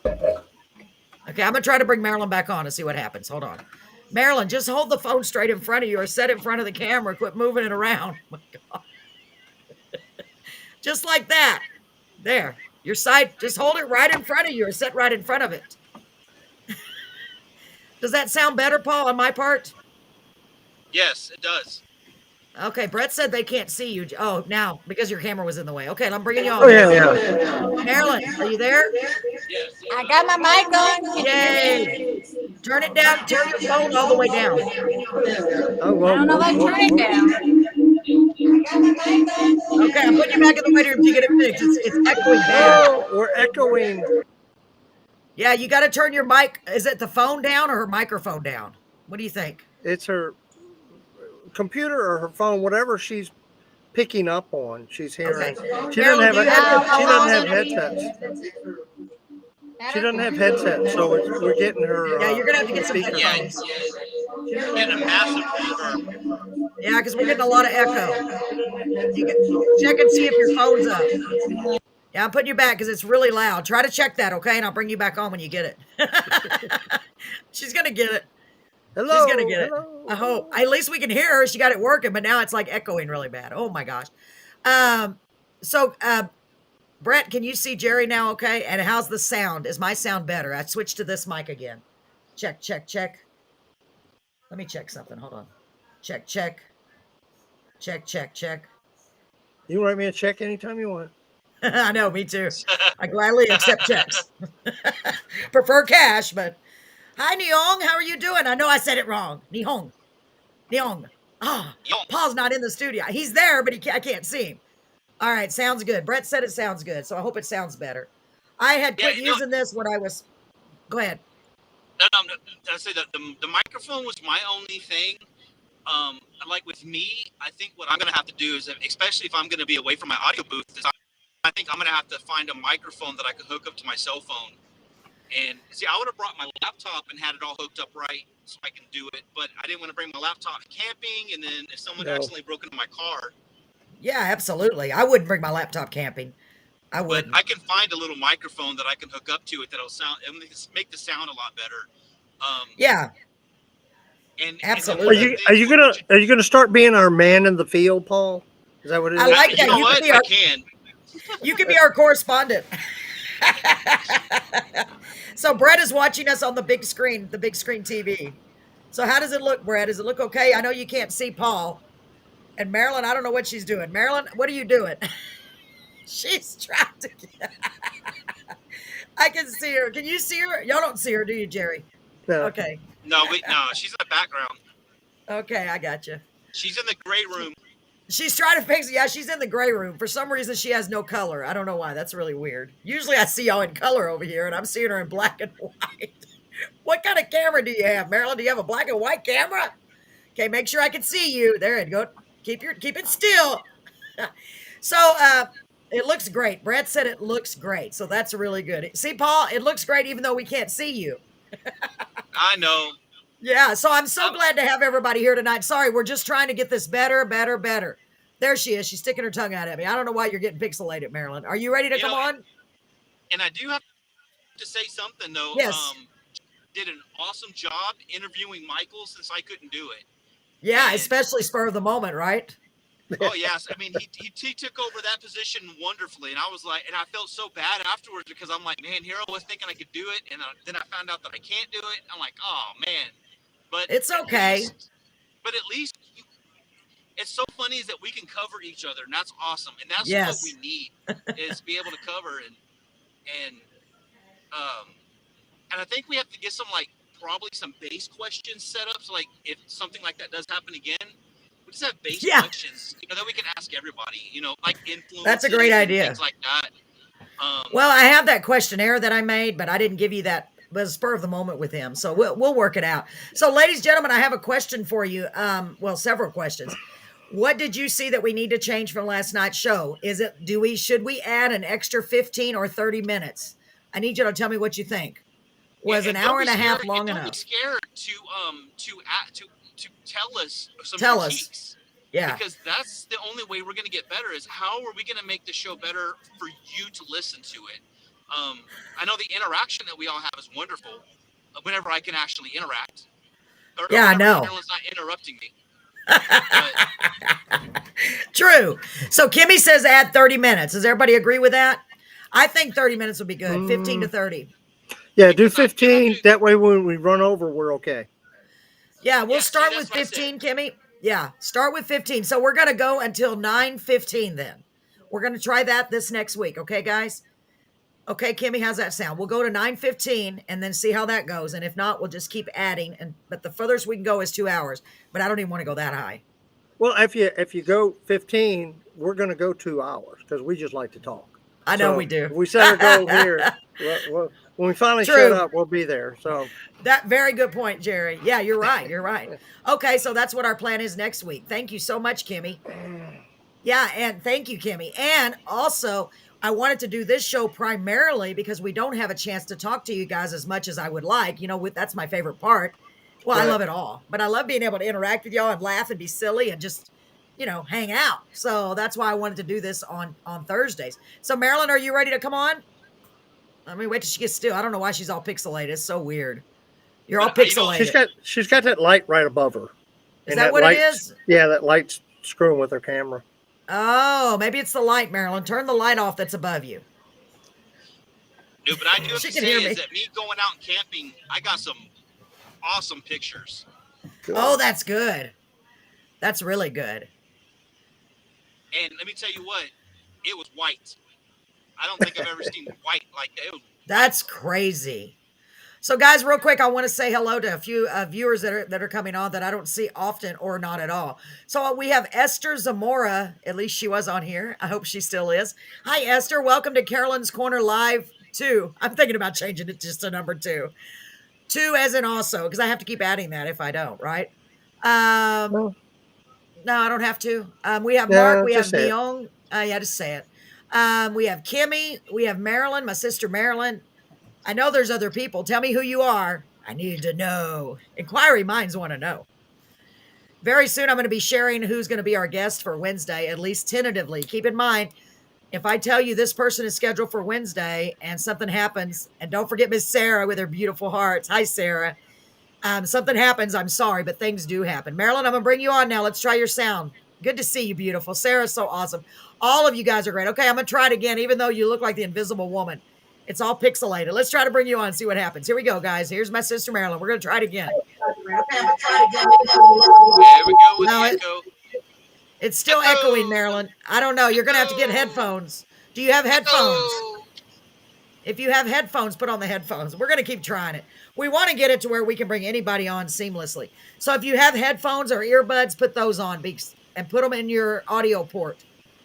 Okay, I'm gonna try to bring Marilyn back on and see what happens. Hold on. Marilyn, just hold the phone straight in front of you or set it in front of the camera. Quit moving it around. Oh my God. Just like that. There. Your side, just hold it right in front of you or set right in front of it. Does that sound better, Paul, on my part? Yes, it does. Okay, Brett said they can't see you. Oh, now, because your camera was in the way. Okay, I'm bringing you on. Oh, yeah. Marilyn, are you there? Yes. I got my mic on. Yay. Turn it down. Turn your phone all the way down. Oh, whoa, I don't know if I can turn it down. Okay, I'm putting you back in the waiting room to get it fixed. It's echoing bad. Oh, we're echoing. Yeah, you got to turn your mic. Is it the phone down or her microphone down? What do you think? It's her computer or her phone, whatever she's picking up on. She's hearing. Okay. She Marilyn, doesn't do you have your have. She phone doesn't on? have headsets. She doesn't have headsets, so we're getting her. Yeah, you're gonna have to get some speaker. headphones. You're getting a massive reverb. Yeah, because we're getting a lot of echo. Check and see if your phone's up. Yeah, I'm putting you back because it's really loud. Try to check that, okay? And I'll bring you back on when you get it. She's gonna get it. Hello. She's gonna get it. Hello. I hope. At least we can hear her. She got it working, but now it's like echoing really bad. Oh my gosh. So Brett, can you see Jerry now? Okay. And how's the sound? Is my sound better? I switched to this mic again. Check, check, check. Let me check something. Hold on. Check, check, check, check, check. You can write me a check anytime you want. I know, me too. I gladly accept checks. Prefer cash, but hi, Neong. How are you doing? I know I said it wrong. Nihong. Neong. Ah, Yo, Paul's not in the studio. He's there, but I can't see him. All right, sounds good. Brett said it sounds good, so I hope it sounds better. I had yeah, quit using this when I was. Go ahead. no, I say that the microphone was my only thing. Like with me, I think what I'm gonna have to do is, especially if I'm gonna be away from my audio booth, is I think I'm gonna have to find a microphone that I can hook up to my cell phone. And see, I would have brought my laptop and had it all hooked up right so I can do it, but I didn't want to bring my laptop camping, and then if someone No. accidentally broke into my car. Yeah, absolutely. I wouldn't bring my laptop camping. I But wouldn't. I can find a little microphone that I can hook up to it that'll make the sound a lot better. Yeah, And then Are one of absolutely. the you are things, you gonna are you gonna start being our man in the field, Paul? Is that what it I is? like you that. know what? I can. You can be our correspondent. So Brett is watching us on the big screen TV. So how does it look, Brett? Does it look okay? I know you can't see Paul. And Marilyn, I don't know what she's doing. Marilyn, what are you doing? She's trying to get. I can see her. Can you see her? Y'all don't see her, do you, Jerry? No. Okay. No, wait, no, she's in the background. Okay, I got you. She's in the gray room. She's trying to fix it. Yeah, she's in the gray room. For some reason, she has no color. I don't know why. That's really weird. Usually I see y'all in color over here, and I'm seeing her in black and white. What kind of camera do you have, Marilyn? Do you have a black and white camera? Okay, make sure I can see you. There you go. Keep it still. So it looks great. Brett said it looks great. So that's really good. See, Paul, it looks great even though we can't see you. I know. Yeah, so I'm so glad to have everybody here tonight. Sorry, we're just trying to get this better. There she is. She's sticking her tongue out at me. I don't know why you're getting pixelated, Marilyn. Are you ready to come on? And I do have to say something though. Yes. Did an awesome job interviewing Michael since I couldn't do it. Yeah, And- especially spur of the moment, right? Oh yes, I mean he took over that position wonderfully, and I was like, and I felt so bad afterwards because I'm like, man, here I was thinking I could do it, and then I found out that I can't do it. I'm like, oh man, but It's at okay. least it's so funny is that we can cover each other, and that's awesome, and that's Yes. what we need is be able to cover and I think we have to get probably some base questions set up, so like if something like that does happen again. We just have base Yeah. questions, that we can ask everybody, like influence. That's a great idea. Things like that. Well, I have that questionnaire that I made, but I didn't give you that. It was spur of the moment with him, so we'll work it out. So, ladies and gentlemen, I have a question for you. Well, several questions. What did you see that we need to change from last night's show? Should we add an extra 15 or 30 minutes? I need you to tell me what you think. Was an hour and a half long Don't enough? be scared to tell us some Tell us. critiques. Yeah. Because that's the only way we're going to get better is how are we going to make the show better for you to listen to it? I know the interaction that we all have is wonderful whenever I can actually interact. Yeah, I know. Carolyn's not interrupting me. True. So Kimmy says add 30 minutes. Does everybody agree with that? I think 30 minutes would be good. 15 to 30. Yeah, do 15. That way when we run over, we're okay. Yeah, we'll Yeah, start see, with that's what I 15, Kimmy. Yeah, start with 15. So we're going to go until 9:15 then. We're going to try that this next week. Okay, guys? Okay, Kimmy, how's that sound? We'll go to 9:15 and then see how that goes. And if not, we'll just keep adding. But the furthest we can go is 2 hours. But I don't even want to go that high. Well, if you go 15, we're going to go 2 hours because we just like to talk. I know So, we do. if we set our goal here. When we finally True. shut up, we'll be there. So That very good point, Jerry. Yeah, you're right. You're right. Okay, so that's what our plan is next week. Thank you so much, Kimmy. Yeah, and thank you, Kimmy. And also, I wanted to do this show primarily because we don't have a chance to talk to you guys as much as I would like. That's my favorite part. Well, I Right. love it all, but I love being able to interact with y'all and laugh and be silly and just, hang out. So that's why I wanted to do this on Thursdays. So Marilyn, are you ready to come on? Let me wait till she gets still. I don't know why she's all pixelated. It's so weird. You're all pixelated. she's got that light right above her. Is And that what it light's- is? Yeah, that light's screwing with her camera. Oh, maybe it's the light, Marilyn. Turn the light off that's above you. No, but I do have She to can say hear me. is that me going out and camping, I got some awesome pictures. Good. Oh, that's good. That's really good. And let me tell you what, it was white. I don't think I've ever seen white like that. It was That's crazy. So, guys, real quick, I want to say hello to a few viewers that are coming on that I don't see often or not at all. So we have Esther Zamora. At least she was on here. I hope she still is. Hi, Esther. Welcome to Carolyn's Corner Live 2. I'm thinking about changing it just to number 2. 2 as in also, because I have to keep adding that if I don't, right? Well, No, I don't have to. We have Mark. yeah, We have just say it. Myung. Yeah, just say it. We have Kimmy. We have Marilyn, my sister Marilyn. I know there's other people. Tell me who you are. I need to know. Inquiry minds want to know. Very soon, I'm going to be sharing who's going to be our guest for Wednesday, at least tentatively. Keep in mind, if I tell you this person is scheduled for Wednesday and something happens, and don't forget Miss Sarah with her beautiful hearts. Hi, Sarah. Something happens, I'm sorry, but things do happen. Marilyn, I'm going to bring you on now. Let's try your sound. Good to see you, beautiful. Sarah's so awesome. All of you guys are great. Okay, I'm going to try it again, even though you look like the invisible woman. It's all pixelated. Let's try to bring you on and see what happens. Here we go, guys. Here's my sister Marilyn. We're going to try it again. Okay, I'm going to try it again. there we go with No, the echo. It's still Echo. echoing, Marilyn. I don't know. You're going to have to get headphones. Do you have headphones? Echo. If you have headphones, put on the headphones. We're going to keep trying it. We want to get it to where we can bring anybody on seamlessly. So if you have headphones or earbuds, put those on and put them in your audio port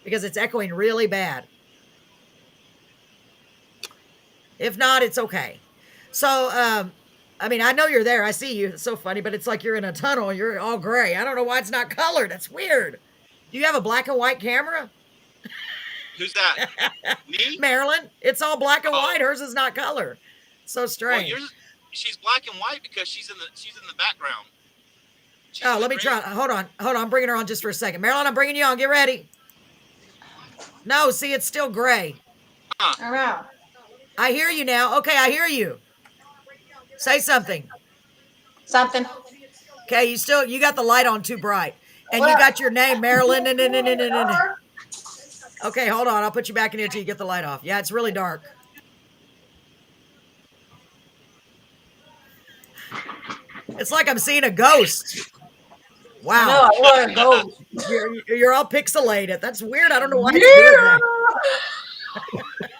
because it's echoing really bad. If not, it's okay. So, I mean, I know you're there. I see you. It's so funny, but it's like you're in a tunnel. You're all gray. I don't know why it's not colored. That's weird. Do you have a black and white camera? Who's that? Me? Marilyn, it's all black and Oh. white. Hers is not color. So Well, strange. she's black and white because she's in the background. She's Oh, in let the me try. Hold on. I'm bringing her on just for a second. Marilyn, I'm bringing you on. Get ready. No, see, it's still gray. I don't know. I hear you now. Okay, I hear you. Say something. Something. Okay, you got the light on too bright. And you got your name, Marilyn. Okay, hold on. I'll put you back in here till you get the light off. Yeah, it's really dark. It's like I'm seeing a ghost. Wow. No, I want to go. You're all pixelated. That's weird. I don't know why it's doing that.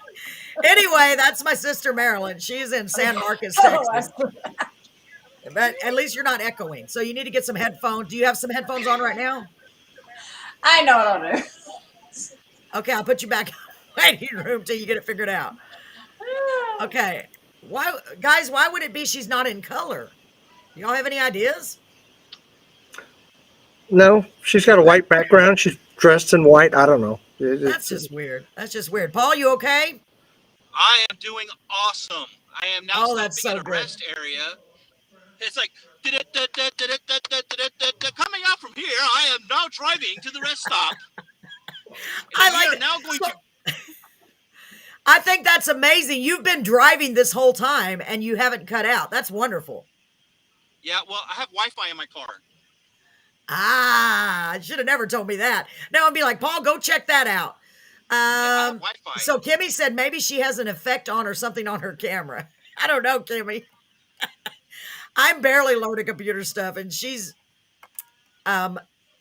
Anyway, that's my sister Marilyn. She's in San Marcos, Texas. But at least you're not echoing. So you need to get some headphones. Do you have some headphones on right now? I know what I'll do. Okay, I'll put you back in the waiting room till you get it figured out. Okay. Why would it be she's not in color? Y'all have any ideas? No, she's got a white background. She's dressed in white. I don't know. That's just weird. Paul, you okay? I am doing awesome. I am now Oh, that's stopping so at a good. rest area. It's like coming out from here. I am now driving to the rest stop. I We like are it. now going to. I think that's amazing. You've been driving this whole time and you haven't cut out. That's wonderful. Yeah, well, I have Wi-Fi in my car. Ah, should have never told me that. Now I'd be like, Paul, go check that out. I have Wi-Fi. So Kimmy said maybe she has an effect on or something on her camera. I don't know, Kimmy. I'm barely learning computer stuff, and she's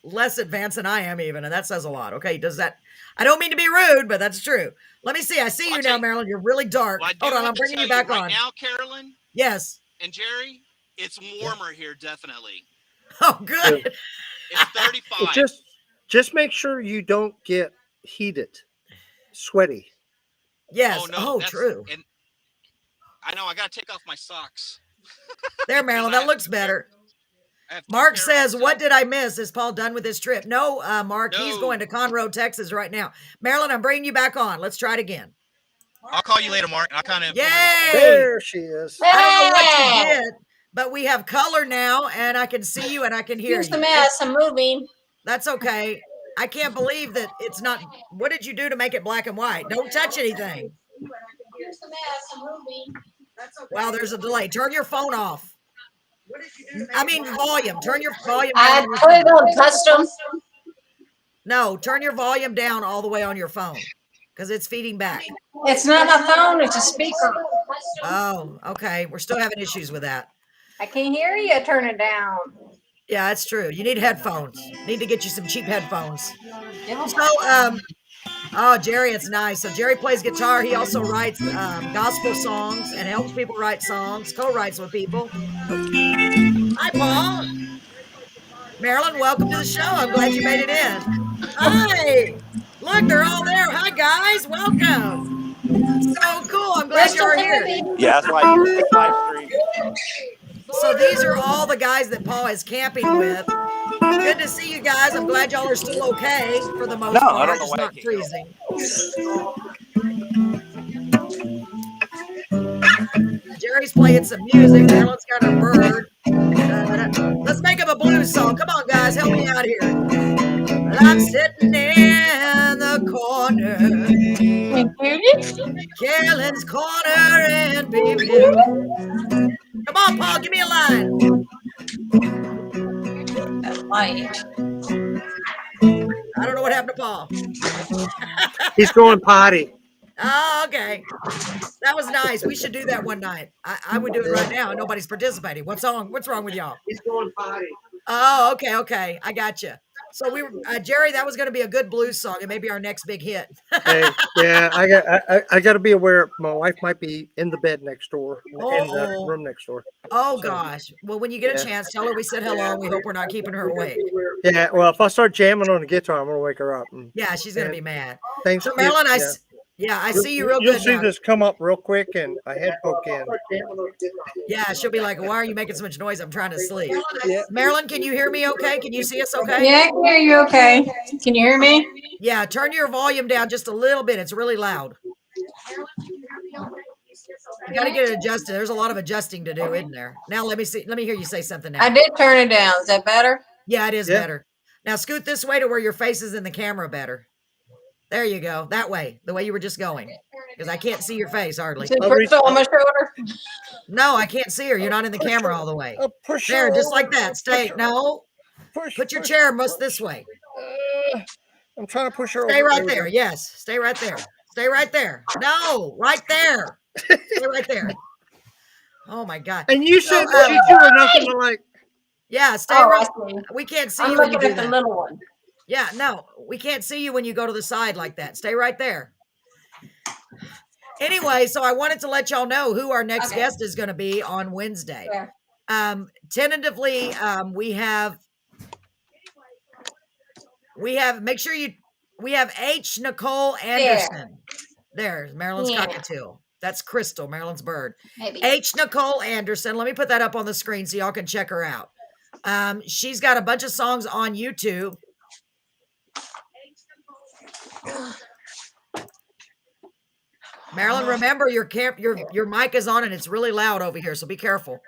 less advanced than I am even, and that says a lot. Okay, does that? I don't mean to be rude, but that's true. Let me see. I see you now, Marilyn. You're really dark. Well, I do Hold on, have I'm to bringing tell you back right on. now, Carolyn Yes. and Jerry. It's warmer here, definitely. Oh, good. It's 35. Just make sure you don't get heated, sweaty. Yes. Oh, no, Oh, that's- true. And I know I gotta take off my socks. There, Marilyn. That looks better. I have two Mark pair on, says, so- "What did I miss? Is Paul done with his trip?" No, Mark. He's No. going to Conroe, Texas, right now. Marilyn, I'm bringing you back on. Let's try it again. I'll call you later, Mark. I kind of. Yay! There she is. I don't know what Hey! you did, but we have color now, and I can see you and I can hear Here's the you. mess. I'm moving. That's okay. I can't believe that it's not. What did you do to make it black and white? Don't touch anything. Here's the mess. I'm moving. Well, there's a delay. Turn your phone off. I mean, volume. Turn your volume I down. on your put it phone. on custom. No, turn your volume down all the way on your phone because it's feeding back. It's not my phone. It's a speaker. Oh, okay. We're still having issues with that. I can't hear you. Turn it down. Yeah, it's true. You need headphones. Need to get you some cheap headphones. Give 'em So, oh, Jerry, it's nice. So Jerry plays guitar. He also writes gospel songs and helps people write songs, co-writes with people. Hi, Paul. Marilyn, welcome to the show. I'm glad you made it in. Hi. Look, they're all there. Hi, guys. Welcome. So cool. I'm glad Crystal you're here. baby. Yeah, that's why I do this live stream. So these are all the guys that Paul is camping with. Good to see you guys. I'm glad y'all are still okay for the most No, part. I don't know It's why I not can't go. freezing. Jerry's playing some music. Marilyn's got her bird. Let's make up a blues song. Come on, guys, help me out here. Well, I'm sitting in the corner, Carolyn's corner, and baby. Come on, Paul, give me a line. That's light. I don't know what happened to Paul. He's going potty. Oh, okay. That was nice. We should do that one night. I would do it right now. Nobody's participating. What's wrong? What's wrong with y'all? He's going potty. Oh, okay, okay. I got you. So we were Jerry. That was going to be a good blues song, and maybe our next big hit. Hey, yeah, I got to be aware. My wife might be in the bed next door, in the Oh, room next door. oh So, gosh. Well, when you get a yeah. chance, tell her we said hello, and we hope we're not keeping her awake. Yeah, well, if I start jamming on the guitar, I'm gonna wake her up. Yeah, she's going to And be mad. thanks. So Marilyn, Yeah. I see you real You'll good see now. this come up real quick, and I head poke in. Yeah, she'll be like, "Why are you making so much noise? I'm trying to sleep." Yeah. Marilyn, can you hear me? Okay? Can you see us? Okay? Yeah, I can hear you okay. Can you hear me? Yeah. Turn your volume down just a little bit. It's really loud. You got to get it adjusted. There's a lot of adjusting to do, isn't there? Now let me see. Let me hear you say something now. I did turn it down. Is that better? Yeah, it is Yeah. better. Now scoot this way to where your face is in the camera better. There you go. That way, the way you were just going, because I can't see your face hardly. Is I'll reach Crystal on out. my shoulder? No, I can't see her. You're not in the camera all the way. I'll push There, her just over. like that. Stay. No, Push. put your push. chair most this way. I'm trying to push her Stay over. right we there. go. Yes, stay right there. Stay right there. No, right there. Stay right there. Oh my God. And you So, said you two are nothing to like. yeah, stay Oh, I right. see. We can't see I'm you when you looking do at the that. little one. Yeah, no, we can't see you when you go to the side like that. Stay right there. Anyway, so I wanted to let y'all know who our next Okay. guest is going to be on Wednesday. Yeah. Tentatively, we have make sure we have H. Nicole Anderson. There's Marilyn's Yeah. cockatiel. That's Crystal, Marilyn's bird. Maybe. H. Nicole Anderson. Let me put that up on the screen so y'all can check her out. She's got a bunch of songs on YouTube. Marilyn, remember your mic is on and it's really loud over here, so be careful.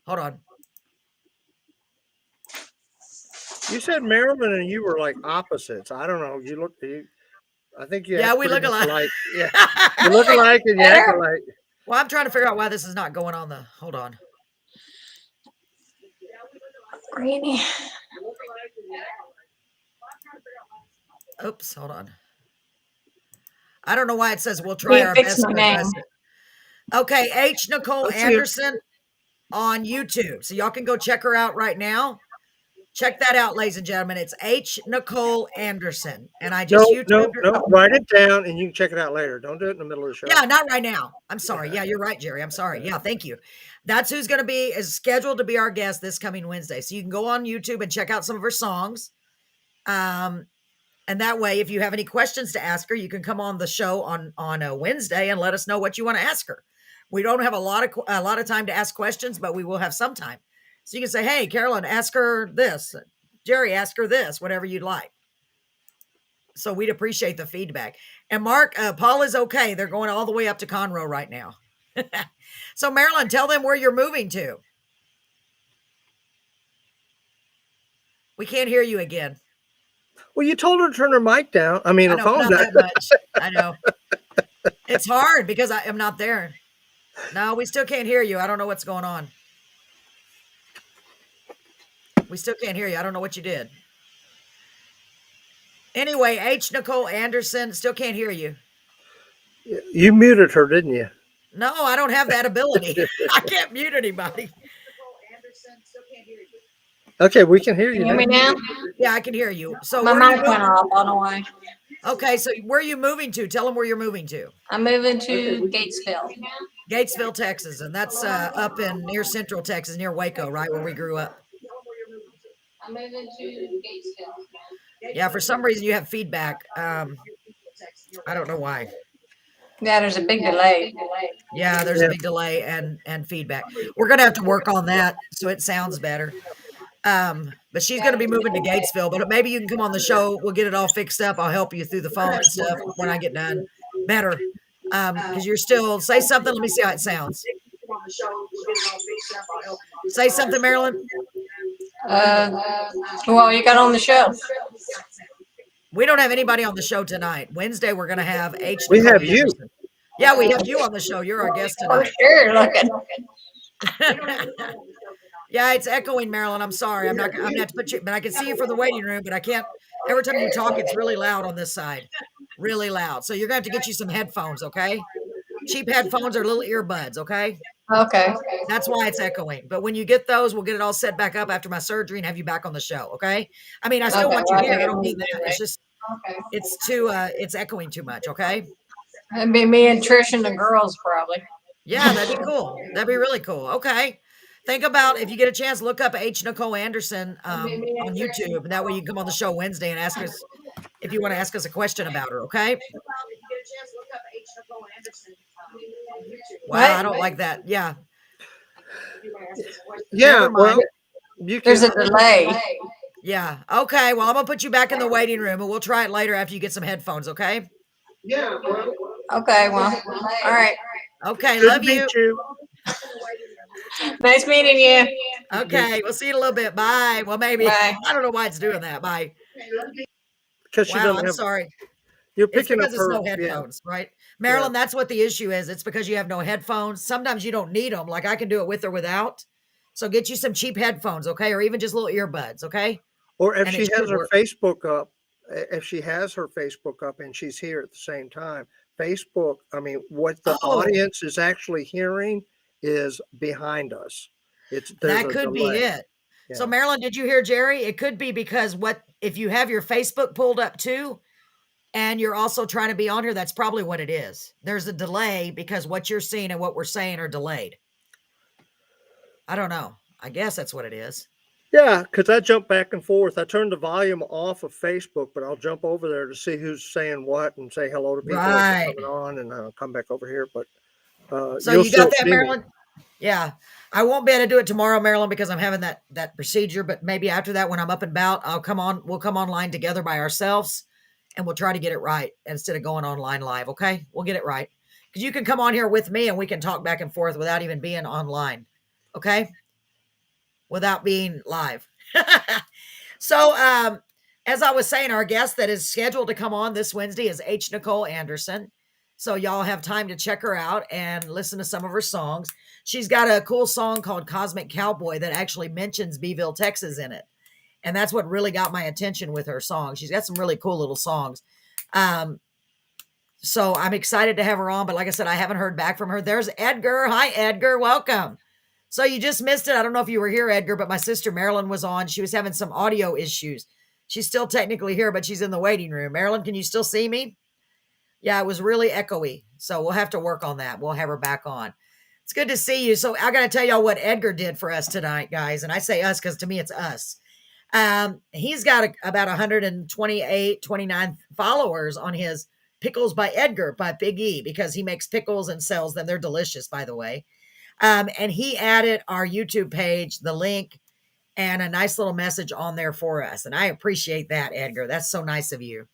Hold on. You said Marilyn and you were like opposites. I don't know. You look. I think you. Yeah, act we pretty look much alike. Yeah, you look alike and you act alike. Well, I'm trying to figure out why this is not going on the. Hold on. Greeny. Oops, hold on. I don't know why it says we'll try Can't our fix best my to address name. it. Okay, H. Nicole Let's see if- Anderson on YouTube. So y'all can go check her out right now. Check that out, ladies and gentlemen. It's H. Nicole Anderson. And I just No. YouTubed her. Write it down and you can check it out later. Don't do it in the middle of the show. Yeah, not right now. I'm sorry. Yeah, you're right, Jerry. I'm sorry. Yeah, thank you. That's who's going to be is scheduled to be our guest this coming Wednesday. So you can go on YouTube and check out some of her songs. And that way, if you have any questions to ask her, you can come on the show on a Wednesday and let us know what you want to ask her. We don't have a lot of time to ask questions, but we will have some time. So you can say, "Hey, Carolyn, ask her this. Jerry, ask her this. Whatever you'd like." So we'd appreciate the feedback. And Mark, Paul is okay. They're going all the way up to Conroe right now. So Marilyn, tell them where you're moving to. We can't hear you again. Well, you told her to turn her mic down. I mean, I her know, phone not down. that much. I know. It's hard because I am not there. No, we still can't hear you. I don't know what's going on. We still can't hear you. I don't know what you did. Anyway, H. Nicole Anderson, still can't hear you. You muted her, didn't you? No, I don't have that ability. I can't mute anybody. Okay, we can hear Can you you hear now. me now? Yeah, I can hear you. So My where are you mic went moving? off. I don't know why. Okay, so where are you moving to? Tell them where you're moving to. I'm moving to Gatesville. Gatesville, Texas, and that's up in near Central Texas, near Waco, right where we grew up. I'm moving to Gatesville. Yeah, for some reason you have feedback. I don't know why. Yeah, there's a big delay. Yeah, there's a Yeah. big delay and feedback. We're gonna have to work on that so it sounds better. But she's gonna be moving to Gatesville, but maybe you can come on the show. We'll get it all fixed up. I'll help you through the phone and stuff when I get done. Better. Because you're still say something. Let me see how it sounds. Say something, Marilyn. Well, you got on the show. We don't have anybody on the show tonight. Wednesday we're gonna have H. We Nicole have you. Anderson. Yeah, we have you on the show. You're our guest For tonight. sure, looking. Yeah, it's echoing, Marilyn. I'm sorry. I'm gonna have to put you, but I can see you from the waiting room, but I can't. Every time you talk, it's really loud on this side. Really loud. So you're gonna have to get you some headphones, okay? Cheap headphones or little earbuds, okay? Okay. That's why it's echoing. But when you get those, we'll get it all set back up after my surgery and have you back on the show, okay? I mean, I still Okay, want you well, I here. I think don't it mean was that. It's just Okay. it's echoing too much, okay? It'd be me and Trish and the girls probably. Yeah, that'd be cool. That'd be really cool. Okay. Think about if you get a chance, look up H. Nicole Anderson on YouTube. And that way you can come on the show Wednesday and ask us if you want to ask us a question about her. Okay. Wow, I don't like that. Yeah. Yeah. Never Well, mind. you There's can. a delay. Yeah. Okay. Well, I'm gonna put you back in the waiting room and we'll try it later after you get some headphones. Okay. Yeah. Well, Okay, well, all right. Okay. good to Love you. meet you. Nice meeting you. Okay. We'll see you in a little bit. Bye. Well, maybe. Bye. I don't know why it's doing that. Bye. Because she Wow. doesn't I'm have. sorry. You're It's picking up because it's her. no Yeah. headphones, right? Marilyn, that's what the issue is. It's because you have no headphones. Sometimes you don't need them. Like I can do it with or without. So get you some cheap headphones, okay? Or even just little earbuds, okay? Or if And she it has should her work. Facebook up, if she has her Facebook up and she's here at the same time, Facebook, I mean, what the Oh, audience is actually hearing is behind us. There's that a could be delay. it. So Yeah. Marilyn, did you hear Jerry? It could be because what if you have your Facebook pulled up too, and you're also trying to be on here, that's probably what it is. There's a delay because what you're seeing and what we're saying are delayed. I don't know. I guess that's what it is. Yeah, because I jump back and forth. I turn the volume off of Facebook, but I'll jump over there to see who's saying what and say hello to people as they're Right. coming on, and I'll come back over here. But So you'll you got still that, see me. Marilyn? Yeah. I won't be able to do it tomorrow, Marilyn, because I'm having that procedure. But maybe after that, when I'm up and about, I'll come on. We'll come online together by ourselves, and we'll try to get it right instead of going online live. Okay, we'll get it right because you can come on here with me and we can talk back and forth without even being online. Okay, without being live. So, as I was saying, our guest that is scheduled to come on this Wednesday is H. Nicole Anderson. So y'all have time to check her out and listen to some of her songs. She's got a cool song called Cosmic Cowboy that actually mentions Beeville, Texas in it. And that's what really got my attention with her song. She's got some really cool little songs. So I'm excited to have her on. But like I said, I haven't heard back from her. There's Edgar. Hi, Edgar. Welcome. So you just missed it. I don't know if you were here, Edgar, but my sister Marilyn was on. She was having some audio issues. She's still technically here, but she's in the waiting room. Marilyn, can you still see me? Yeah, it was really echoey. So we'll have to work on that. We'll have her back on. It's good to see you. So I got to tell y'all what Edgar did for us tonight, guys. And I say us because to me it's us. He's got about 128, 29 followers on his Pickles by Edgar by Big E because he makes pickles and sells them. They're delicious, by the way. And he added our YouTube page, the link, and a nice little message on there for us. And I appreciate that, Edgar. That's so nice of you.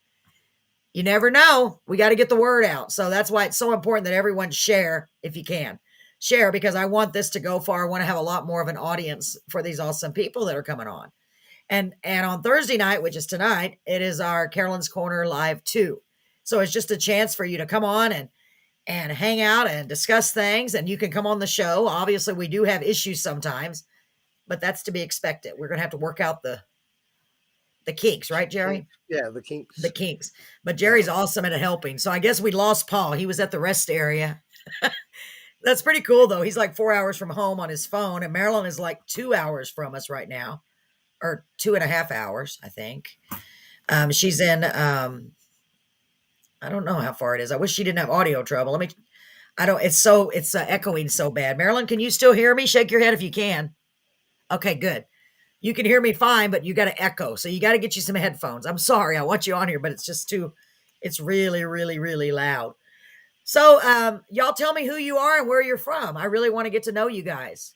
You never know. We got to get the word out. So that's why it's so important that everyone share if you can. Share because I want this to go far. I want to have a lot more of an audience for these awesome people that are coming on. And on Thursday night, which is tonight, it is our Carolyn's Corner Live 2. So it's just a chance for you to come on and hang out and discuss things. And you can come on the show. Obviously, we do have issues sometimes, but that's to be expected. We're going to have to work out the kinks, right, Jerry? Yeah, the kinks. The kinks. But Jerry's awesome at helping. So I guess we lost Paul. He was at the rest area. That's pretty cool, though. He's like 4 hours from home on his phone, and Marilyn is like 2 hours from us right now, or 2.5 hours, I think. She's in, I don't know how far it is. I wish she didn't have audio trouble. Let me, I don't, it's echoing so bad. Marilyn, can you still hear me? Shake your head if you can. Okay, good. You can hear me fine, but you got to echo. So you got to get you some headphones. I'm sorry. I want you on here, but it's just it's really, really, really loud. So, y'all tell me who you are and where you're from. I really want to get to know you guys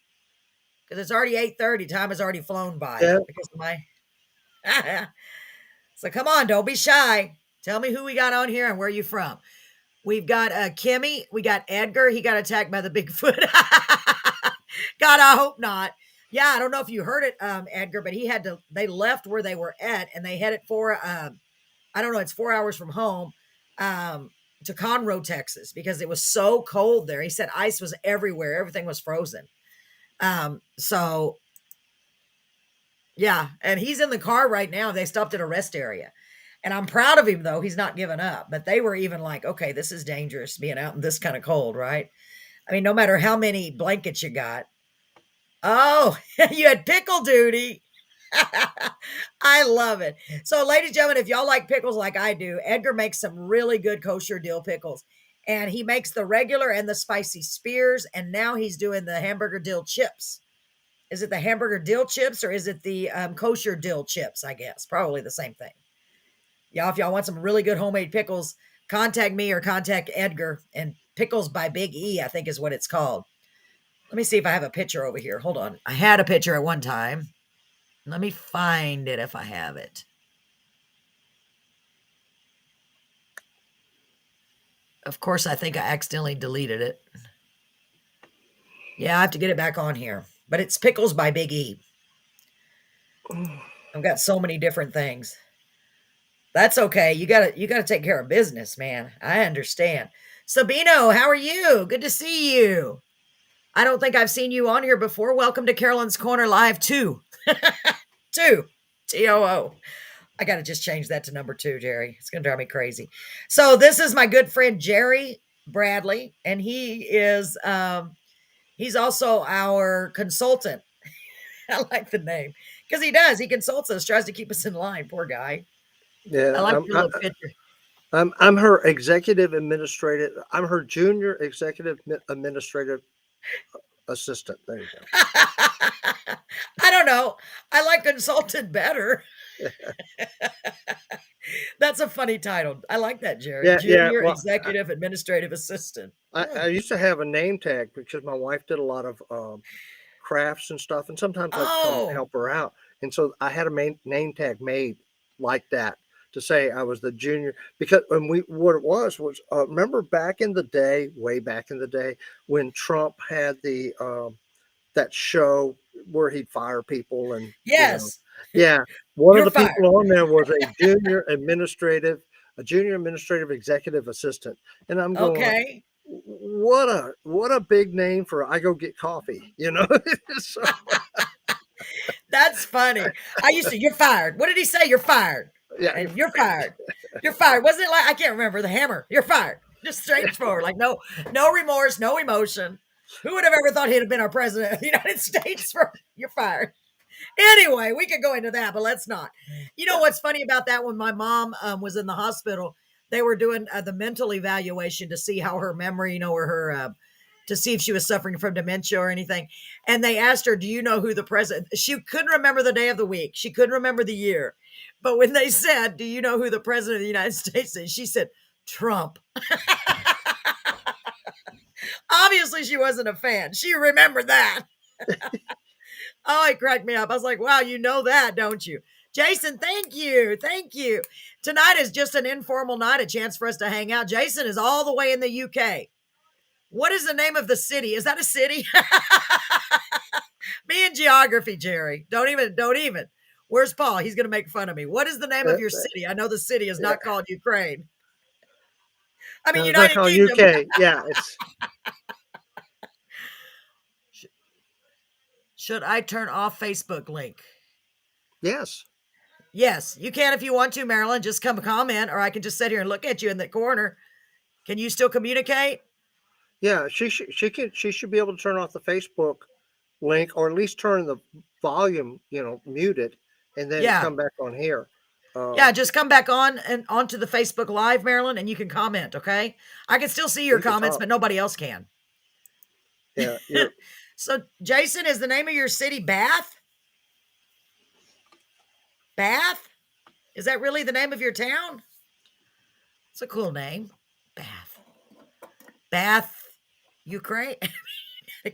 because it's already 8:30. Time has already flown by Yeah. because of my, so come on, don't be shy. Tell me who we got on here and where you from. We've got Kimmy. We got Edgar. He got attacked by the Bigfoot. God, I hope not. Yeah, I don't know if you heard it, Edgar, but they left where they were at and they headed for, I don't know, it's 4 hours from home, to Conroe, Texas, because it was so cold there. He said ice was everywhere. Everything was frozen. So yeah, and he's in the car right now. They stopped at a rest area. And I'm proud of him though. He's not giving up. But they were even like, okay, this is dangerous being out in this kind of cold, right? I mean, no matter how many blankets you got. Oh, you had pickle duty. I love it. So, ladies and gentlemen, if y'all like pickles like I do, Edgar makes some really good kosher dill pickles. And he makes the regular and the spicy spears. And now he's doing the hamburger dill chips. Is it the hamburger dill chips or is it the kosher dill chips? I guess probably the same thing. Y'all, if y'all want some really good homemade pickles, contact me or contact Edgar. And Pickles by Big E, I think is what it's called. Let me see if I have a picture over here. Hold on. I had a picture at one time. Let me find it if I have it. Of course, I think I accidentally deleted it. Yeah, I have to get it back on here. But it's Pickles by Big E. I've got so many different things. That's okay. You gotta take care of business, man. I understand. Sabino, how are you? Good to see you. I don't think I've seen you on here before. Welcome to Carolyn's Corner Live 2. 2. TOO. I got to just change that to number 2, Jerry. It's going to drive me crazy. So this is my good friend, Jerry Bradley, and he is, he's also our consultant. I like the name because he does. He consults us, tries to keep us in line. Poor guy. Yeah. I like your little picture. I'm her executive administrative. I'm her junior executive administrative assistant. There you go. I don't know. I like consultant better. That's a funny title. I like that, Jerry. Yeah, yeah. Junior Well, Executive Administrative Assistant. I used to have a name tag because my wife did a lot of crafts and stuff, and sometimes I'd come Oh, help her out. And so I had a name tag made like that to say I was the junior because what it was remember back in the day, way back in the day when Trump had the that show where he'd fire people and yes. yeah, one of You're the fired. people on there was a junior administrative executive assistant, and I'm going, Okay. what a big name for I go get coffee, So, That's funny. You're fired. What did he say? You're fired. yeah, And you're fired. You're fired. Wasn't it like, I can't remember the hammer. You're fired. Just straightforward. Like no remorse, no emotion. Who would have ever thought he'd have been our president of the United States you're fired. Anyway, we could go into that, but let's not. You know what's funny about that? When my mom was in the hospital, they were doing the mental evaluation to see how her memory, or her, to see if she was suffering from dementia or anything. And they asked her, do you know who the president? She couldn't remember the day of the week. She couldn't remember the year. But when they said, do you know who the president of the United States is? She said, Trump. Obviously, she wasn't a fan. She remembered that. Oh, it cracked me up. I was like, wow, you know that, don't you? Jason, thank you. Thank you. Tonight is just an informal night, a chance for us to hang out. Jason is all the way in the UK. What is the name of the city? Is that a city? Me and geography, Jerry. Don't even. Where's Paul? He's going to make fun of me. What is the name of your city? I know the city is not called Ukraine. I mean, it's not United called Kingdom. UK. Yeah, it's. Should I turn off Facebook link? Yes. Yes, you can if you want to, Marilyn. Just come comment, or I can just sit here and look at you in the corner. Can you still communicate? Yeah, she should be able to turn off the Facebook link, or at least turn the volume, mute it, and then Yeah. come back on here. Yeah, just come back on and onto the Facebook Live, Marilyn, and you can comment, okay? I can still see your You can comments, talk. but nobody else can. Yeah, you're So, Jason, is the name of your city Bath? Bath? Is that really the name of your town? It's a cool name. Bath. Bath, Ukraine?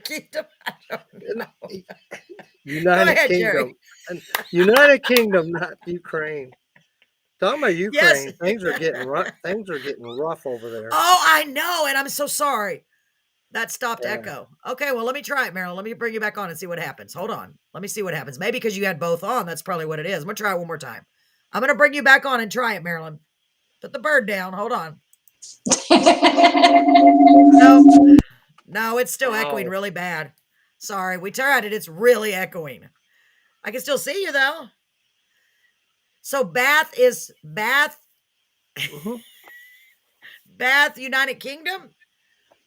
Kingdom? I don't know. Go United ahead, Kingdom. Jerry. And United Kingdom, not Ukraine. Talking about Yes. Ukraine, things are getting rough. Things are getting rough over there. Oh, I know, and I'm so sorry. That stopped Yeah. echo. Okay, well, let me try it, Marilyn. Let me bring you back on and see what happens. Hold on. Let me see what happens. Maybe because you had both on, that's probably what it is. I'm going to try it one more time. I'm going to bring you back on and try it, Marilyn. Put the bird down. Hold on. Nope. No, it's still echoing Wow. really bad. Sorry, we tried it. It's really echoing. I can still see you, though. So Bath is Bath, Mhm. Bath, United Kingdom?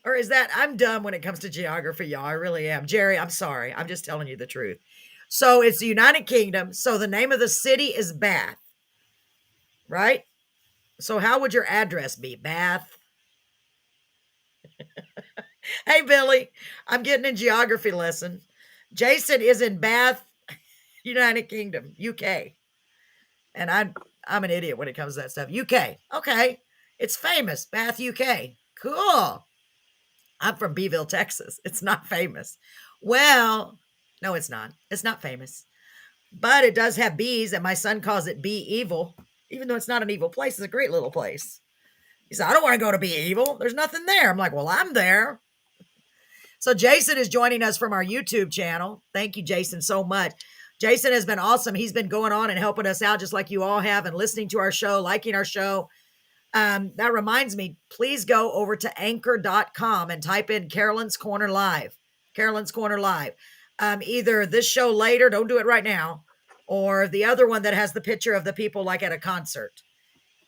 Or is that, I'm dumb when it comes to geography, y'all. I really am. Jerry, I'm sorry. I'm just telling you the truth. So it's the United Kingdom. So the name of the city is Bath, right? So how would your address be? Bath? Hey, Billy, I'm getting a geography lesson. Jason is in Bath, United Kingdom, UK. And I'm an idiot when it comes to that stuff. UK. Okay. It's famous. Bath, UK. Cool. I'm from Beeville, Texas. It's not famous. Well, no, it's not. It's not famous. But it does have bees, and my son calls it Be Evil, even though it's not an evil place. It's a great little place. He said, I don't want to go to Be Evil. There's nothing there. I'm like, well, I'm there. So Jason is joining us from our YouTube channel. Thank you, Jason, so much. Jason has been awesome. He's been going on and helping us out just like you all have and listening to our show, liking our show. That reminds me, please go over to anchor.com and type in Carolyn's Corner Live. Carolyn's Corner Live. Either this show later, don't do it right now, or the other one that has the picture of the people like at a concert.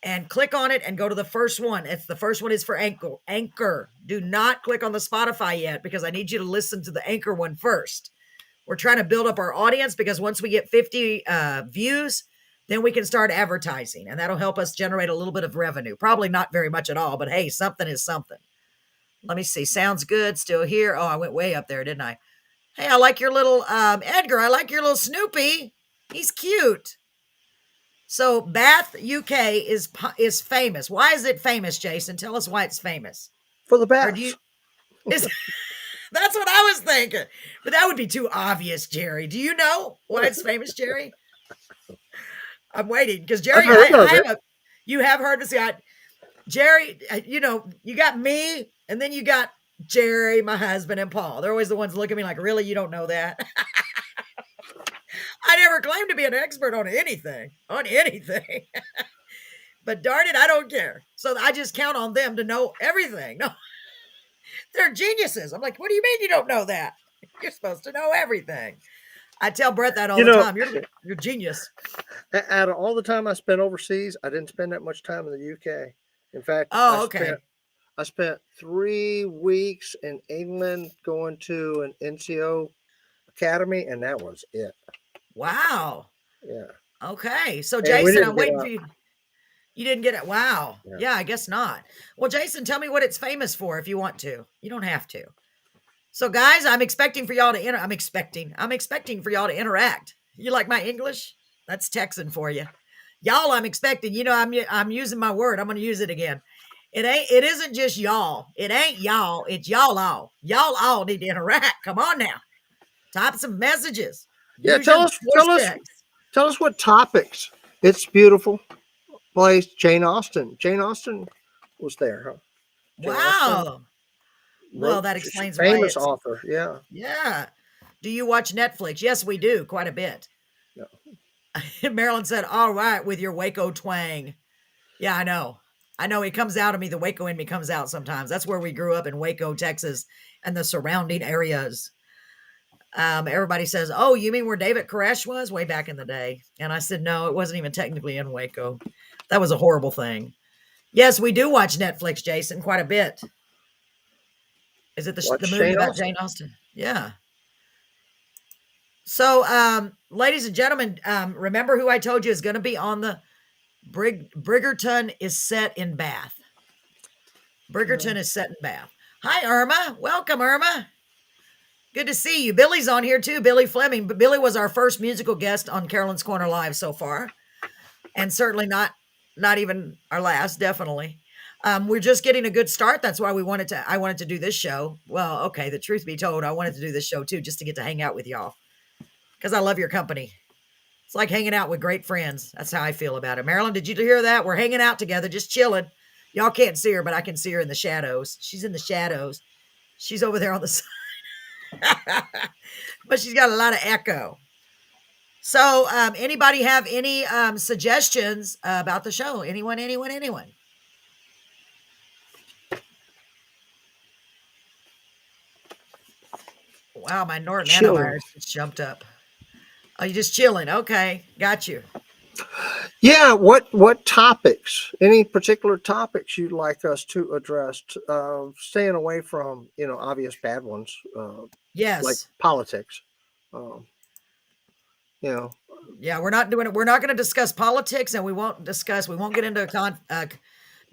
And click on it and go to the first one. It's the first one is for Anchor. Anchor. Do not click on the Spotify yet because I need you to listen to the Anchor one first. We're trying to build up our audience because once we get 50 views, then we can start advertising and that'll help us generate a little bit of revenue. Probably not very much at all, but hey, something is something. Let me see. Sounds good. Still here. Oh, I went way up there, didn't I? Hey, I like your little Edgar. I like your little Snoopy. He's cute. So Bath, UK is famous. Why is it famous, Jason? Tell us why it's famous. For the Or bats. do you? Is that's what I was thinking, but that would be too obvious, Jerry. Do you know why it's famous, Jerry? I'm waiting because Jerry, I've heard of it. You have heard of it. Jerry, you know, you got me, and then you got Jerry, my husband, and Paul. They're always the ones looking at me like, really, you don't know that? I never claimed to be an expert on anything, but darn it, I don't care. So I just count on them to know everything. No, they're geniuses. I'm like, what do you mean you don't know that? You're supposed to know everything. I tell Brett that all the time. You're genius. Out of all the time I spent overseas, I didn't spend that much time in the UK. In fact, Oh, okay. I spent 3 weeks in England going to an NCO academy, and that was it. Wow. Yeah. Okay. So And we Jason, didn't I'm get waiting up. for you. You didn't get it. Wow. Yeah. Yeah, I guess not. Well, Jason, tell me what it's famous for if you want to. You don't have to. So guys, I'm expecting for y'all to I'm expecting for y'all to interact. You like my English? That's Texan for you. Y'all, I'm expecting. You know, I'm using my word. I'm going to use it again. It isn't just y'all. It ain't y'all. It's y'all all. Y'all all need to interact. Come on now. Type some messages. Yeah, Use your voice tell us what topics. It's beautiful place. Jane Austen was there, huh? Jane Austen Wow. Well, wrote- that she's a explains why famous it's author. Yeah. yeah. Do you watch Netflix? Yes, we do quite a bit. No. Marilyn said, "All right, with your Waco twang." Yeah, I know. It comes out of me. The Waco in me comes out sometimes. That's where we grew up in Waco, Texas, and the surrounding areas. Everybody says, "Oh, you mean where David Koresh was way back in the day?" And I said, "No, it wasn't even technically in Waco. That was a horrible thing." Yes, we do watch Netflix, Jason, quite a bit. Is it the Watch movie Jane about Austen. Jane Austen? Yeah. So, ladies and gentlemen, remember who I told you is going to be on the Bridgerton is set in Bath. Bridgerton is set in Bath. Hi, Irma. Welcome, Irma. Good to see you. Billy's on here too, Billy Fleming. But Billy was our first musical guest on Carolyn's Corner Live so far, and certainly not even our last. Definitely, we're just getting a good start. That's why I wanted to do this show. Well, okay. The truth be told, I wanted to do this show too, just to get to hang out with y'all because I love your company. It's like hanging out with great friends. That's how I feel about it. Marilyn, did you hear that? We're hanging out together, just chilling. Y'all can't see her, but I can see her in the shadows. She's in the shadows. She's over there on the side. But she's got a lot of echo. So, anybody have any suggestions about the show? Anyone? Wow, my Norton antivirus just jumped up. Oh, you just chilling? Okay, got you. Yeah, what topics? Any particular topics you'd like us to address? Staying away from obvious bad ones, Yes, like politics. You know, yeah, we're not doing it. We're not going to discuss politics, and we won't get into a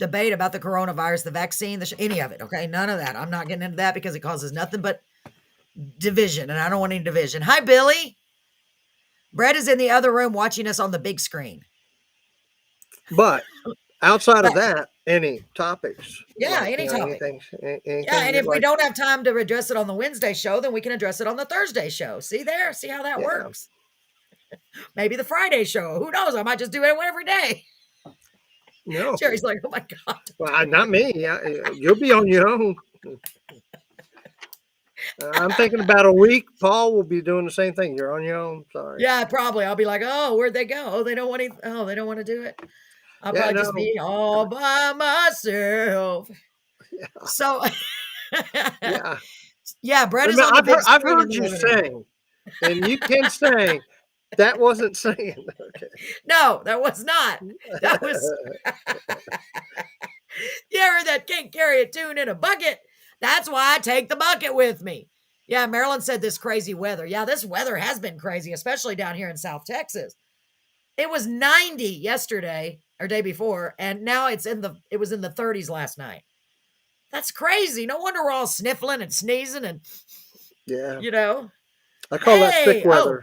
debate about the coronavirus, the vaccine, any of it. Okay, none of that. I'm not getting into that because it causes nothing but division, and I don't want any division. Hi, Billy. Brett is in the other room watching us on the big screen. but outside of that, any topics? Yeah, like, any topic. Anything Yeah, and you'd if we like- don't have time to address it on the Wednesday show, then we can address it on the Thursday show. See how that Yeah. works. Maybe the Friday show. Who knows? I might just do it every day. No, Jerry's like, oh my God. well, not me. Yeah, you'll be on your own. I'm thinking about a week. Paul will be doing the same thing. You're on your own. Sorry. Yeah, probably. I'll be like, oh, where'd they go? Oh, they don't want to. Oh, they don't want to do it. I'll Yeah, probably just no. be all by myself. Yeah. So, Yeah. yeah, Brett is Remember, on the big I've screen in heard the you living room. sing, and you can sing. That wasn't singing. Okay. No, that was not. That was. You heard that can't carry a tune in a bucket. That's why I take the bucket with me. Yeah, Marilyn said this crazy weather. Yeah, this weather has been crazy, especially down here in South Texas. It was 90 yesterday or day before, and now it was in the 30s last night. That's crazy. No wonder we're all sniffling and sneezing and Yeah. I call that thick weather.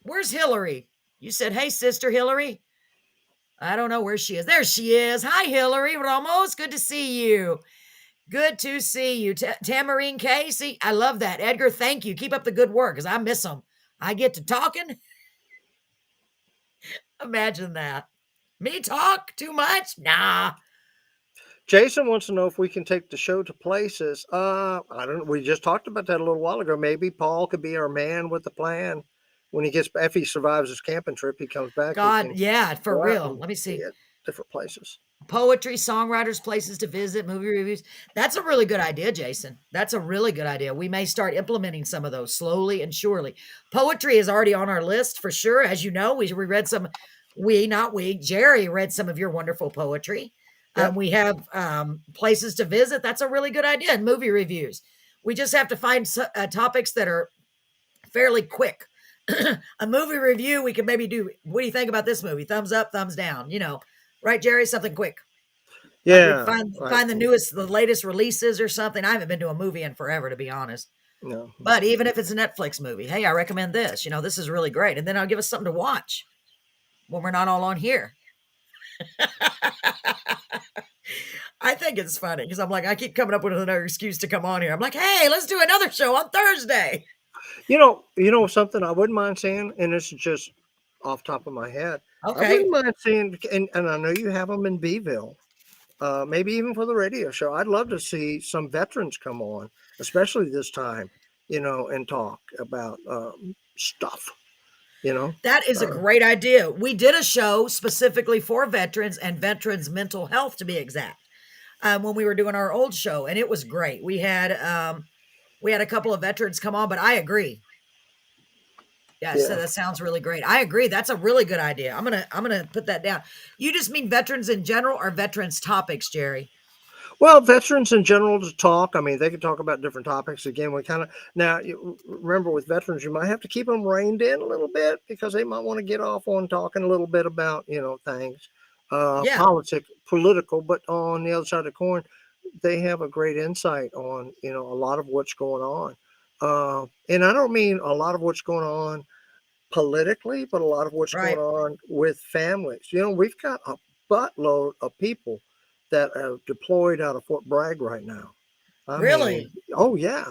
Where's Hillary? You said, hey, sister Hillary. I don't know where she is. There she is. Hi, Hillary Ramos. Good to see you. Good to see you. Tamarine Casey. I love that. Edgar, thank you. Keep up the good work because I miss them. I get to talking. Imagine that. Me talk too much? Nah. Jason wants to know if we can take the show to places. I don't know. We just talked about that a little while ago. Maybe Paul could be our man with the plan. When if he survives his camping trip, he comes back. God, yeah, for go out real. and Let me see. see different places. Poetry, songwriters, places to visit, movie reviews. That's a really good idea, Jason. That's a really good idea. We may start implementing some of those slowly and surely. Poetry is already on our list for sure. As you know, we read some, Jerry read some of your wonderful poetry. Yep. We have places to visit. That's a really good idea. And movie reviews. We just have to find topics that are fairly quick. A movie review, we could maybe do, what do you think about this movie? Thumbs up, thumbs down, right, Jerry? Something quick. Yeah. Find the latest releases or something. I haven't been to a movie in forever, to be honest. No. But even if it's a Netflix movie, hey, I recommend this. This is really great. And then I'll give us something to watch when we're not all on here. I think it's funny because I'm like, I keep coming up with another excuse to come on here. I'm like, hey, let's do another show on Thursday. You know something I wouldn't mind seeing, and this is just off top of my head. Okay. I wouldn't mind seeing, and I know you have them in Beeville, maybe even for the radio show. I'd love to see some veterans come on, especially this time, and talk about stuff. That is a great idea. We did a show specifically for veterans and veterans' mental health, to be exact, when we were doing our old show, and it was great. We had a couple of veterans come on, but I agree. Yeah, so that sounds really great. I agree. That's a really good idea. I'm gonna put that down. You just mean veterans in general or veterans topics, Jerry? Well, veterans in general to talk. I mean, they can talk about different topics. Again, we kind of now remember with veterans, you might have to keep them reined in a little bit because they might want to get off on talking a little bit about things, Yeah, political. But on the other side of the coin, they have a great insight on a lot of what's going on. And I don't mean a lot of what's going on politically, but a lot of what's going right. on with families. We've got a buttload of people that are deployed out of Fort Bragg right now. I mean, Really? oh yeah.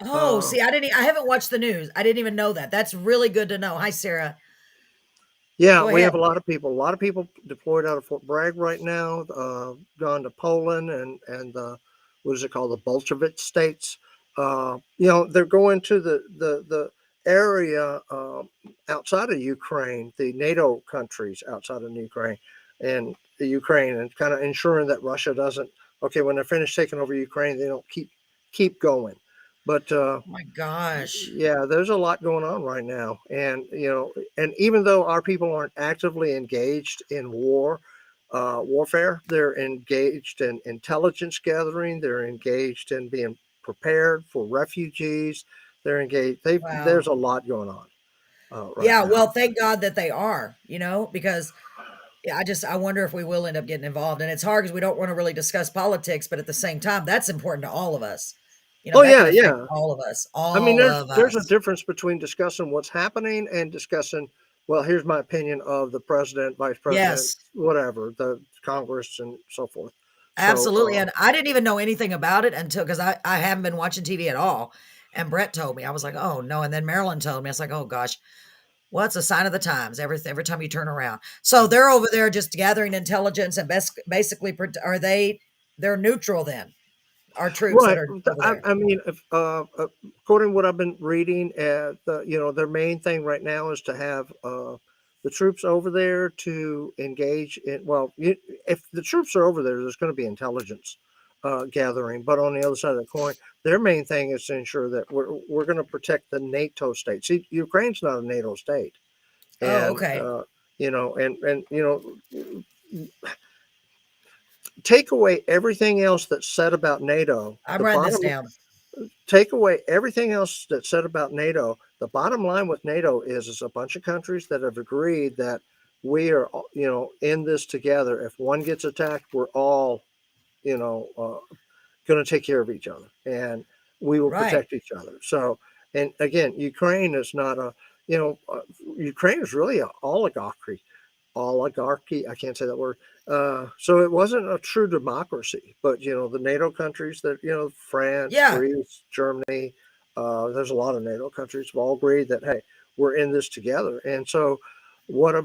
Oh, Uh, see, I haven't watched the news. I didn't even know that. That's really good to know. Hi, Sarah. yeah, Go we have ahead. a lot of people deployed out of Fort Bragg right now, gone to Poland and what is it called, the Bolshevik states. They're going to the area outside of Ukraine, the NATO countries outside of Ukraine, and the Ukraine, and kind of ensuring that Russia doesn't. Okay, when they're finished taking over Ukraine, they don't keep going. But Oh my gosh. yeah, there's a lot going on right now, and even though our people aren't actively engaged in warfare, they're engaged in intelligence gathering. They're engaged in being prepared for refugees. They're engaged. Wow. There's a lot going on right Yeah, now. well, thank God that they are, because yeah, I wonder if we will end up getting involved. And it's hard because we don't want to really discuss politics, but at the same time, that's important to all of us. Oh That could yeah, affect yeah. all of us, I mean, all there's of there's a us. difference between discussing what's happening and discussing, well, here's my opinion of the president, vice president, Yes, whatever, the Congress, and so forth. So, absolutely. And I didn't even know anything about it until because I haven't been watching TV at all. And Brett told me, I was like, oh no. And then Marilyn told me, I was like, oh gosh, well, it's a sign of the times every time you turn around. So they're over there just gathering intelligence and basically, they're neutral then, our troops that right. are over there. I mean, if, according to what I've been reading, their main thing right now is to have the troops over there to engage in. Well, if the troops are over there, there's going to be intelligence gathering. But on the other side of the coin, their main thing is to ensure that we're going to protect the NATO states. See, Ukraine's not a NATO state, Oh, and okay. take away everything else that's said about NATO. I'm The writing this bottom down. Take away everything else that's said about NATO. The bottom line with NATO is a bunch of countries that have agreed that we are, in this together. If one gets attacked, we're all, going to take care of each other, and we will Right. protect each other. So, and again, Ukraine is not a, Ukraine is really an oligarchy. I can't say that word. So it wasn't a true democracy, but the NATO countries that France, Yeah. Greece, Germany, there's a lot of NATO countries have all agreed that hey, we're in this together. And so, what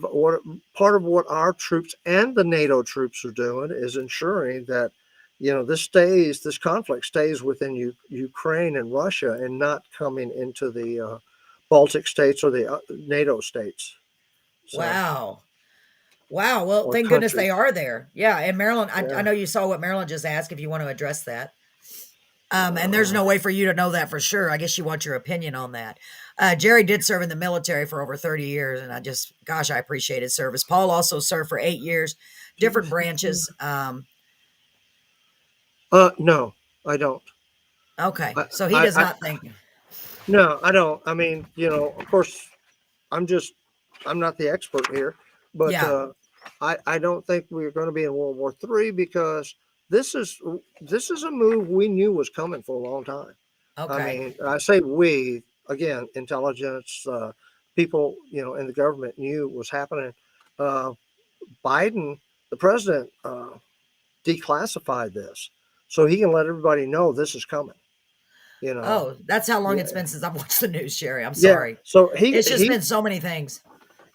part of what our troops and the NATO troops are doing is ensuring that this conflict stays within Ukraine and Russia and not coming into the Baltic states or the NATO states. So Wow. Wow. Well, or thank goodness they countries. are there. Yeah. And Marilyn, I Yeah. know you saw what Marilyn just asked if you want to address that. And there's Uh, no way for you to know that for sure. I guess she wants your opinion on that. Jerry did serve in the military for over 30 years, and gosh, I appreciate his service. Paul also served for 8 years, different branches. no, I don't. Okay, I, so he I, does I, not think. no, I don't. I mean, of course, I'm just, I'm not the expert here, but Yeah. I don't think we're going to be in World War III because this is, this is a move we knew was coming for a long time. I Okay. mean, I say we again, intelligence people, in the government knew was happening. Uh, Biden, the president, declassified this so he can let everybody know this is coming. You know, Oh, that's how long yeah, it's been since I've watched the news, Sherry. I'm yeah. sorry. So It's just been so many things.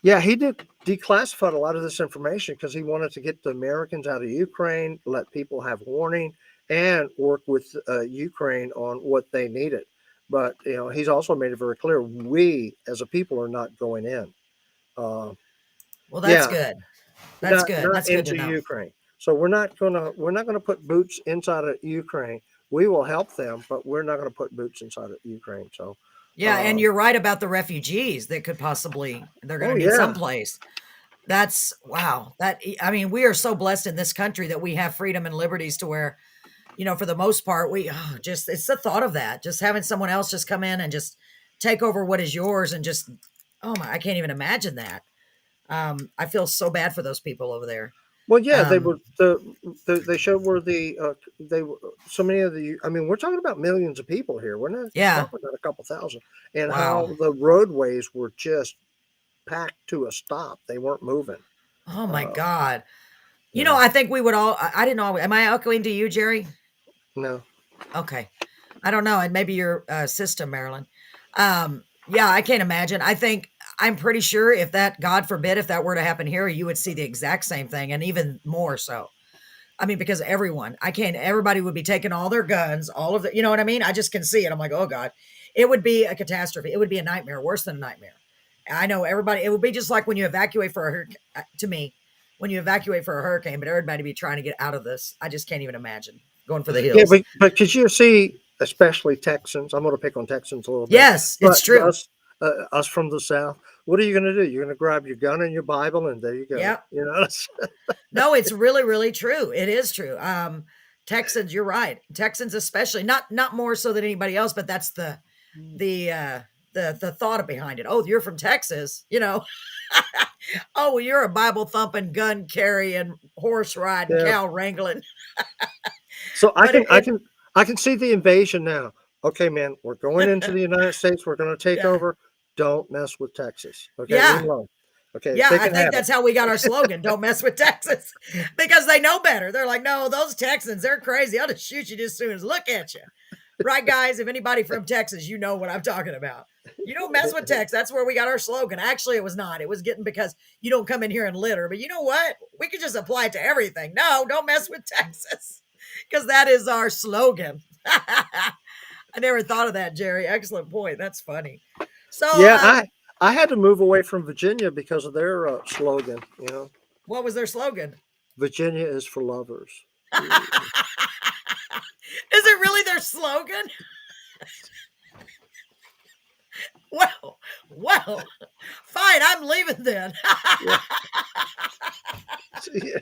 he did declassified a lot of this information because he wanted to get the Americans out of Ukraine, let people have warning, and work with Ukraine on what they needed. But he's also made it very clear we as a people are not going in. Uh, Well, that's yeah, good. That's good. not That's good to into know. Ukraine. So we're not gonna put boots inside of Ukraine. We will help them, but we're not gonna put boots inside of Ukraine. So, Yeah, and uh, you're right about the refugees that could possibly they're going oh to need yeah, someplace. That's wow. I mean, we are so blessed in this country that we have freedom and liberties to where, for the most part, just it's the thought of that, just having someone else just come in and just take over what is yours and just, oh my, I can't even imagine that. I feel so bad for those people over there. Well, yeah, they Um, were they showed where they were so many of the. I mean, we're talking about millions of people here. We're not yeah. talking about a couple thousand, and Wow. how the roadways were just packed to a stop. They weren't moving. Oh my Uh, God. you know, I think we would all, I didn't know, am I echoing to you, Jerry? no, Okay. I don't know. And maybe your system, Marilyn. Yeah, I can't imagine. I'm pretty sure if that, God forbid, if that were to happen here, you would see the exact same thing and even more so. I mean, because everybody would be taking all their guns, all of the, you know what I mean? I just can see it. I'm like, oh God, it would be a catastrophe. It would be a nightmare, worse than a nightmare. I know everybody, it would be just like when you evacuate for a hurricane, to me, when you evacuate for a hurricane, but everybody be trying to get out of this. I just can't even imagine going for the yeah, hills. but could you see, especially Texans? I'm going to pick on Texans a little bit, Yes, but it's true. us from the South. What are you going to do? You're going to grab your gun and your Bible, and there you go. Yeah. You know, No, it's really, really true. It is true. Texans, you're right. Texans, especially, not more so than anybody else, but that's the the thought behind it. Oh, you're from Texas, Oh, well, you're a Bible thumping, gun carrying, horse riding, yeah. cow wrangling. So But I can see the invasion now. Okay, man, we're going into the United States. We're going to take yeah, over. Don't mess with Texas. Okay, leave yeah, them alone. Okay, yeah. they I can think have it. that's how we got our slogan. Don't mess with Texas, because they know better. They're like, no, those Texans, they're crazy. I'll just shoot you just as soon as look at you. Right, guys? If anybody from Texas, you know what I'm talking about. You don't mess with Texas. That's where we got our slogan. Actually, it was not. It was getting because you don't come in here and litter. But you know what? We could just apply it to everything. No, don't mess with Texas, because that is our slogan. I never thought of that, Jerry. Excellent point. That's funny. So, Yeah, I had to move away from Virginia because of their slogan. You know, what was their slogan? Virginia is for lovers. Is it really their slogan? Well, fine. I'm leaving then. Yeah. Yeah.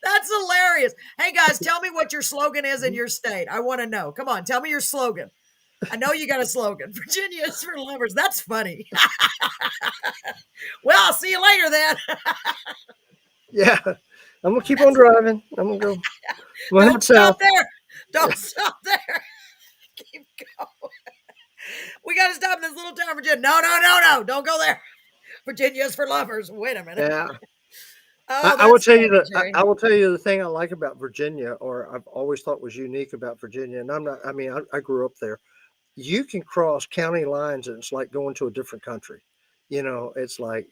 That's hilarious. Hey guys, tell me what your slogan is in your state. I want to know. Come on, tell me your slogan. I know you got a slogan. Virginia is for lovers. That's funny. Well, I'll see you later then. Yeah, I'm gonna keep on driving. I'm gonna go. Well, Don't head stop south. there. Don't stop there. Keep going. We got to stop in this little town, Virginia. No. Don't go there. Virginia is for lovers. Wait a minute. Yeah, Oh, I will that's tell you funny, Jerry. I will tell you the thing I like about Virginia, or I've always thought was unique about Virginia, and I'm not. I mean, I grew up there. You can cross county lines, and it's like going to a different country. You know, it's like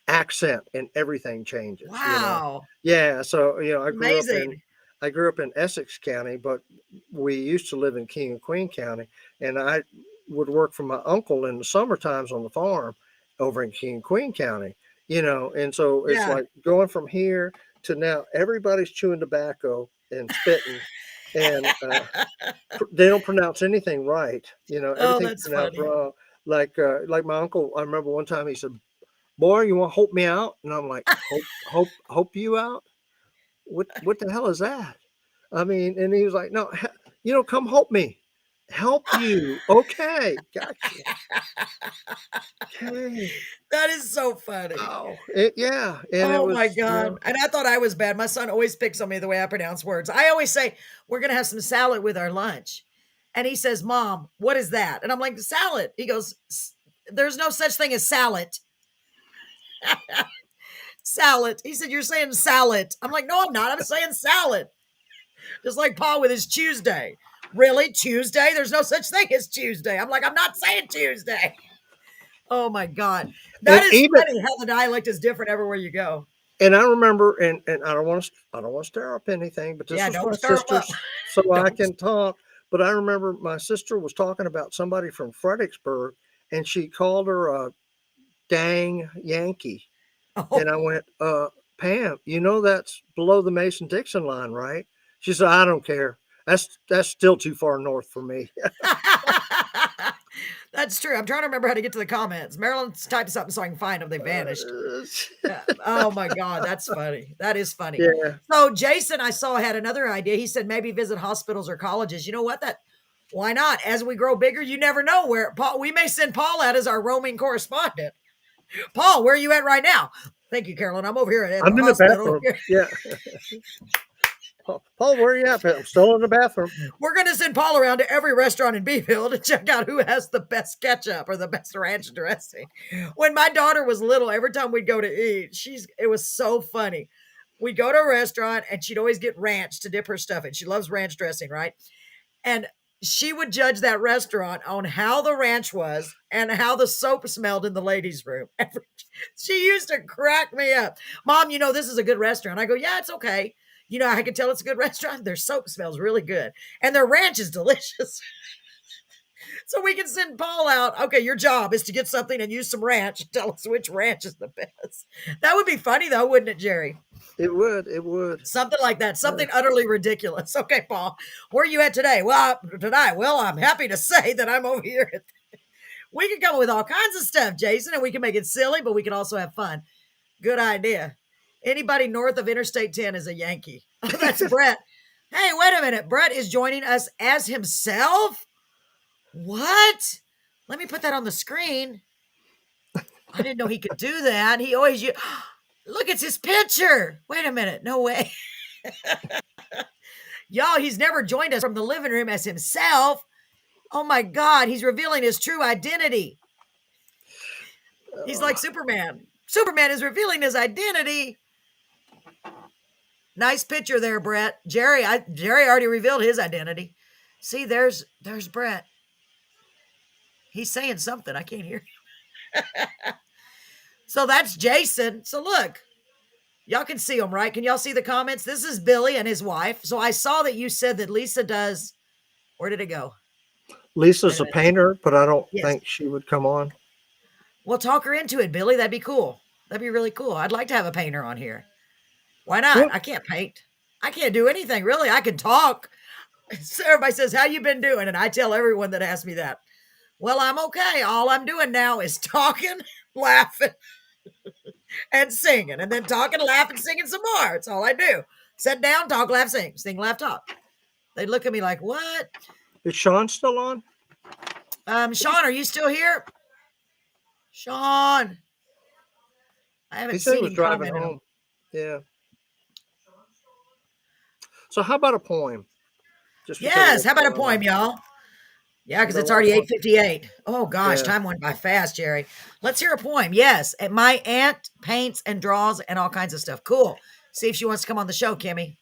accent and everything changes. You know, Wow. yeah. So Amazing. I grew up in Essex County, but we used to live in King and Queen County, and I would work for my uncle in the summer times on the farm over in King and Queen County. You know, and so it's Yeah. like going from here to now. Everybody's chewing tobacco and spitting, and they don't pronounce anything right. You know, Oh, everything's that's pronounced funny. wrong. Like my uncle, I remember one time he said, "Boy, you want to hope me out?" And I'm like, hope you out? What the hell is that?" I mean, and he was like, "No, come help me, help you." Okay, gotcha. Okay. That is so funny. Oh, yeah, and it Oh my was, God. And I thought I was bad. My son always picks on me the way I pronounce words. I always say, we're going to have some salad with our lunch. And he says, Mom, what is that? And I'm like, salad. He goes, there's no such thing as salad. Salad. He said, you're saying salad. I'm like, no, I'm not. I'm saying salad. Just like Paul with his Tuesday. Really? Tuesday? There's no such thing as Tuesday. I'm like, I'm not saying Tuesday. Oh my God. That and is even funny how the dialect is different everywhere you go. and I remember, and I don't want to stir up anything, but this Yeah, was don't my stir 'em up. sister's, so I Don't. can talk. But I remember my sister was talking about somebody from Fredericksburg, and she called her a dang Yankee, and I Oh. went, Pam, you know that's below the Mason Dixon line, right? She said, I don't care. That's still too far north for me. That That's true. I'm trying to remember how to get to the comments. Marilyn's typed something so I can find them. They vanished. Oh my God, that's funny. That is funny. Yeah. So Jason, I saw, had another idea. He said maybe visit hospitals or colleges. You know what? Why not? As we grow bigger, you never know where Paul. We may send Paul out as our roaming correspondent. Paul, where are you at right now? Thank you, Carolyn. I'm over here at I'm the in the hospital. bathroom. Yeah. Paul, where are you at? I'm still in the bathroom. We're going to send Paul around to every restaurant in Beeville to check out who has the best ketchup or the best ranch dressing. When my daughter was little, every time we'd go to eat, it was so funny. We'd go to a restaurant and she'd always get ranch to dip her stuff in. She loves ranch dressing, right? And she would judge that restaurant on how the ranch was and how the soap smelled in the ladies' room. She used to crack me up. Mom, this is a good restaurant. I go, yeah, it's okay. I can tell it's a good restaurant. Their soap smells really good. And their ranch is delicious. So we can send Paul out. Okay, your job is to get something and use some ranch. Tell us which ranch is the best. That would be funny though, wouldn't it, Jerry? It would. Something like that. Something utterly ridiculous. Okay, Paul, where are you at today? Well, tonight. Well, I'm happy to say that I'm over here. We can come up with all kinds of stuff, Jason, and we can make it silly, but we can also have fun. Good idea. Anybody north of Interstate 10 is a Yankee. Oh, that's Brett. Hey, wait a minute. Brett is joining us as himself? What? Let me put that on the screen. I didn't know he could do that. He always look, it's his picture. Wait a minute. No way. Y'all, he's never joined us from the living room as himself. Oh my God, he's revealing his true identity. He's like Superman. Superman is revealing his identity. Nice picture there, Brett. Jerry already revealed his identity. See, there's Brett. He's saying something. I can't hear him. So that's Jason. So look, y'all can see him, right? Can y'all see the comments? This is Billy and his wife. So I saw that you said that Lisa does. Where did it go? Lisa's a painter, but I don't Yes. think she would come on. Well, talk her into it, Billy. That'd be cool. That'd be really cool. I'd like to have a painter on here. Why not? Well- I can't paint. I can't do anything, really. I can talk. So everybody says, how you been doing? And I tell everyone that asks me that, well, I'm okay. All I'm doing now is talking, laughing, and singing. And then talking, laughing, singing some more. It's all I do. Sit down, talk, laugh, sing. Sing, laugh, talk. They look at me like, what? Is Sean still on? Sean, are you still here? Sean. I haven't He said he seen was him driving comment. home. Yeah. So how about a poem? Just because Yes. of, How about a poem, y'all? Yeah, because Is it's that already what- 8:58. Oh gosh, Yeah. time went by fast, Jerry. Let's hear a poem. Yes. And my aunt paints and draws and all kinds of stuff. Cool. See if she wants to come on the show, Kimmy.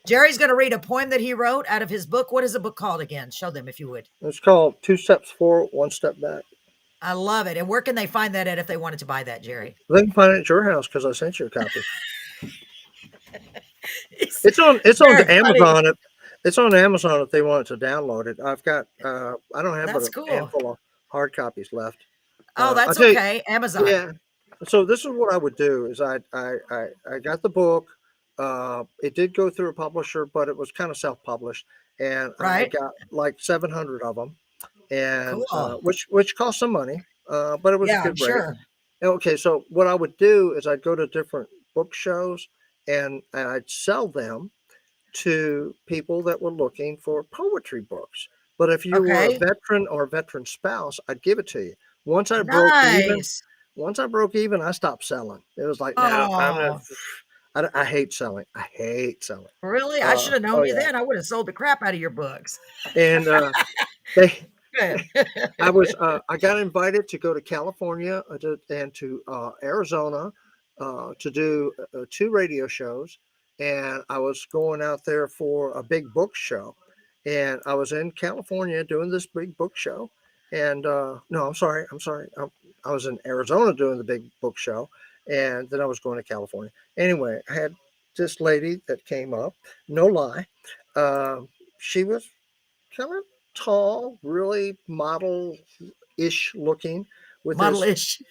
Jerry's going to read a poem that he wrote out of his book. What is the book called again? Show them if you would. It's called 2 Steps Forward, 1 Step Back. I love it. And where can they find that at if they wanted to buy that, Jerry? They can find it at your house because I sent you a copy. It's on very Amazon. It's on Amazon if they want to download it. I've got I don't have but That's a cool. handful of hard copies left. Oh, that's I'll tell you- okay. Amazon. Yeah. So this is what I would do is I got the book. It did go through a publisher, but it was kind of self-published, and I Right. got like 700 of them, and Cool. which cost some money, but it was a Yeah, I'm good rate. sure. Okay, so what I would do is I'd go to different book shows and I'd sell them to people that were looking for poetry books. But if you were a Okay. veteran or a veteran spouse, I'd give it to you. Once I broke even, I stopped selling. It was like, no, I'm not, I hate selling. I hate selling. Really? I should have known oh, you yeah. then. I would have sold the crap out of your books. And they Good. I got invited to go to California and to Arizona to do 2 radio shows, and I was going out there for a big book show, and I was in California doing this big book show, and no, I'm sorry, I was in Arizona doing the big book show, and then I was going to California. Anyway, I had this lady that came up, no lie, she was kind of tall, really model-ish looking, with this, Model-ish.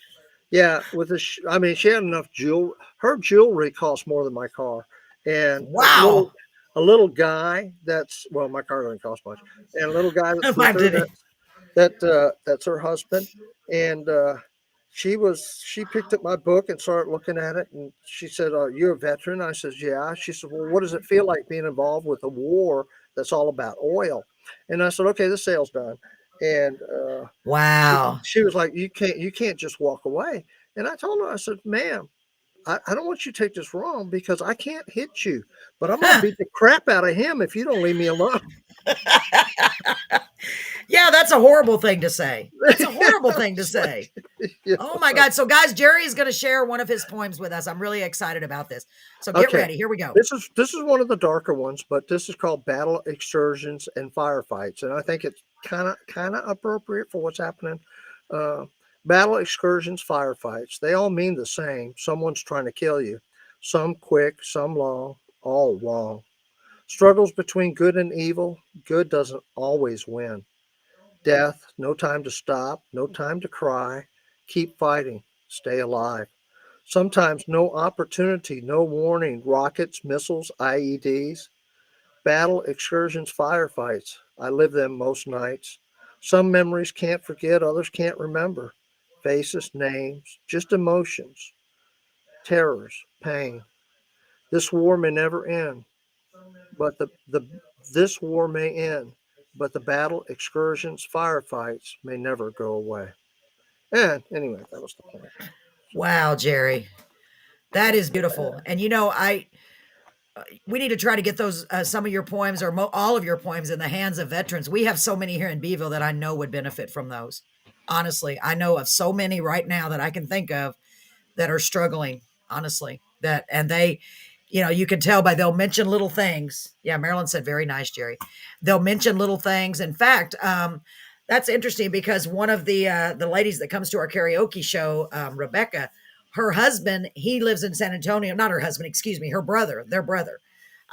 yeah, with this. I mean, she had enough jewelry. Her jewelry cost more than my car, and Wow. a little guy that's, well, my car doesn't cost much, and a little guy that's Mine with her didn't. That's her husband, and she picked up my book and started looking at it, and she said, "Are you a veteran?" I says, "Yeah." She said, "Well, what does it feel like being involved with a war that's all about oil?" And I said, "Okay, the sale's done." And Wow. she was like, you can't just walk away." And I told her, I said, "Ma'am, I don't want you to take this wrong because I can't hit you, but I'm going to beat the crap out of him if you don't leave me alone." Yeah, that's a horrible thing to say. That's a horrible thing to say. Yeah. Oh my God. So, guys, Jerry is going to share one of his poems with us. I'm really excited about this. So, get Okay. ready. Here we go. This is one of the darker ones, but this is called Battle Excursions and Firefights, and I think it's kind of appropriate for what's happening. Uh, Battle excursions, firefights. They all mean the same. Someone's trying to kill you. Some quick, some long, all wrong. Struggles between good and evil. Good doesn't always win. Death, no time to stop, no time to cry. Keep fighting. Stay alive. Sometimes no opportunity, no warning. Rockets, missiles, IEDs. Battle excursions, firefights. I live them most nights. Some memories can't forget, others can't remember. Faces, names, just emotions, terrors, pain. This war may never end, but the this war may end, but the battle excursions, firefights may never go away. And anyway, that was the point. So, Wow, Jerry. That is beautiful. And we need to try to get those some of your poems or all of your poems in the hands of veterans. We have so many here in Beeville that I know would benefit from those. Honestly, I know of so many right now that I can think of that are struggling, honestly. That and they, you can tell by they'll mention little things. Yeah, Marilyn said very nice, Jerry. They'll mention little things. In fact, that's interesting because one of the ladies that comes to our karaoke show, Rebecca, her husband, he lives in San Antonio. Not her husband, excuse me, her brother, their brother.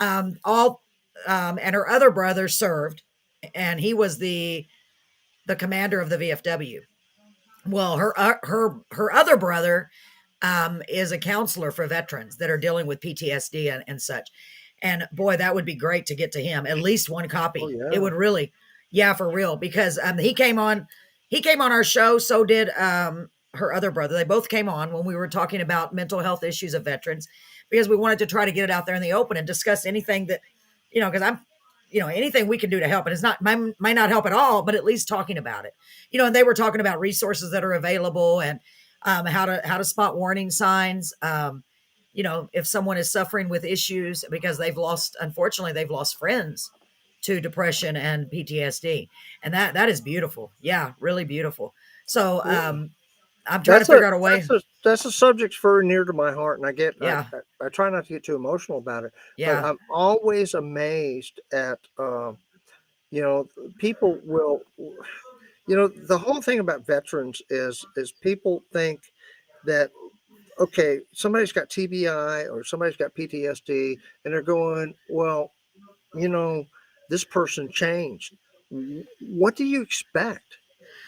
All and her other brother served, and he was the commander of the VFW. Well, her other brother is a counselor for veterans that are dealing with PTSD and such. And boy, that would be great to get to him at least one oh copy. It yeah. would really, yeah, for real, because he came on our show. So did her other brother. They both came on when we were talking about mental health issues of veterans because we wanted to try to get it out there in the open and discuss anything that, because anything we can do to help. And it's not might not help at all, but at least talking about it. And they were talking about resources that are available and how to spot warning signs. If someone is suffering with issues because unfortunately, they've lost friends to depression and PTSD, and that is beautiful. Yeah, really beautiful. So Yeah. I'm trying to figure out a way. That's a subject very near to my heart, and Yeah, I try not to get too emotional about it, but yeah, I'm always amazed at you know people will the whole thing about veterans is people think that, okay, somebody's got TBI or somebody's got PTSD, and they're going, well, you know, this person changed. What do you expect?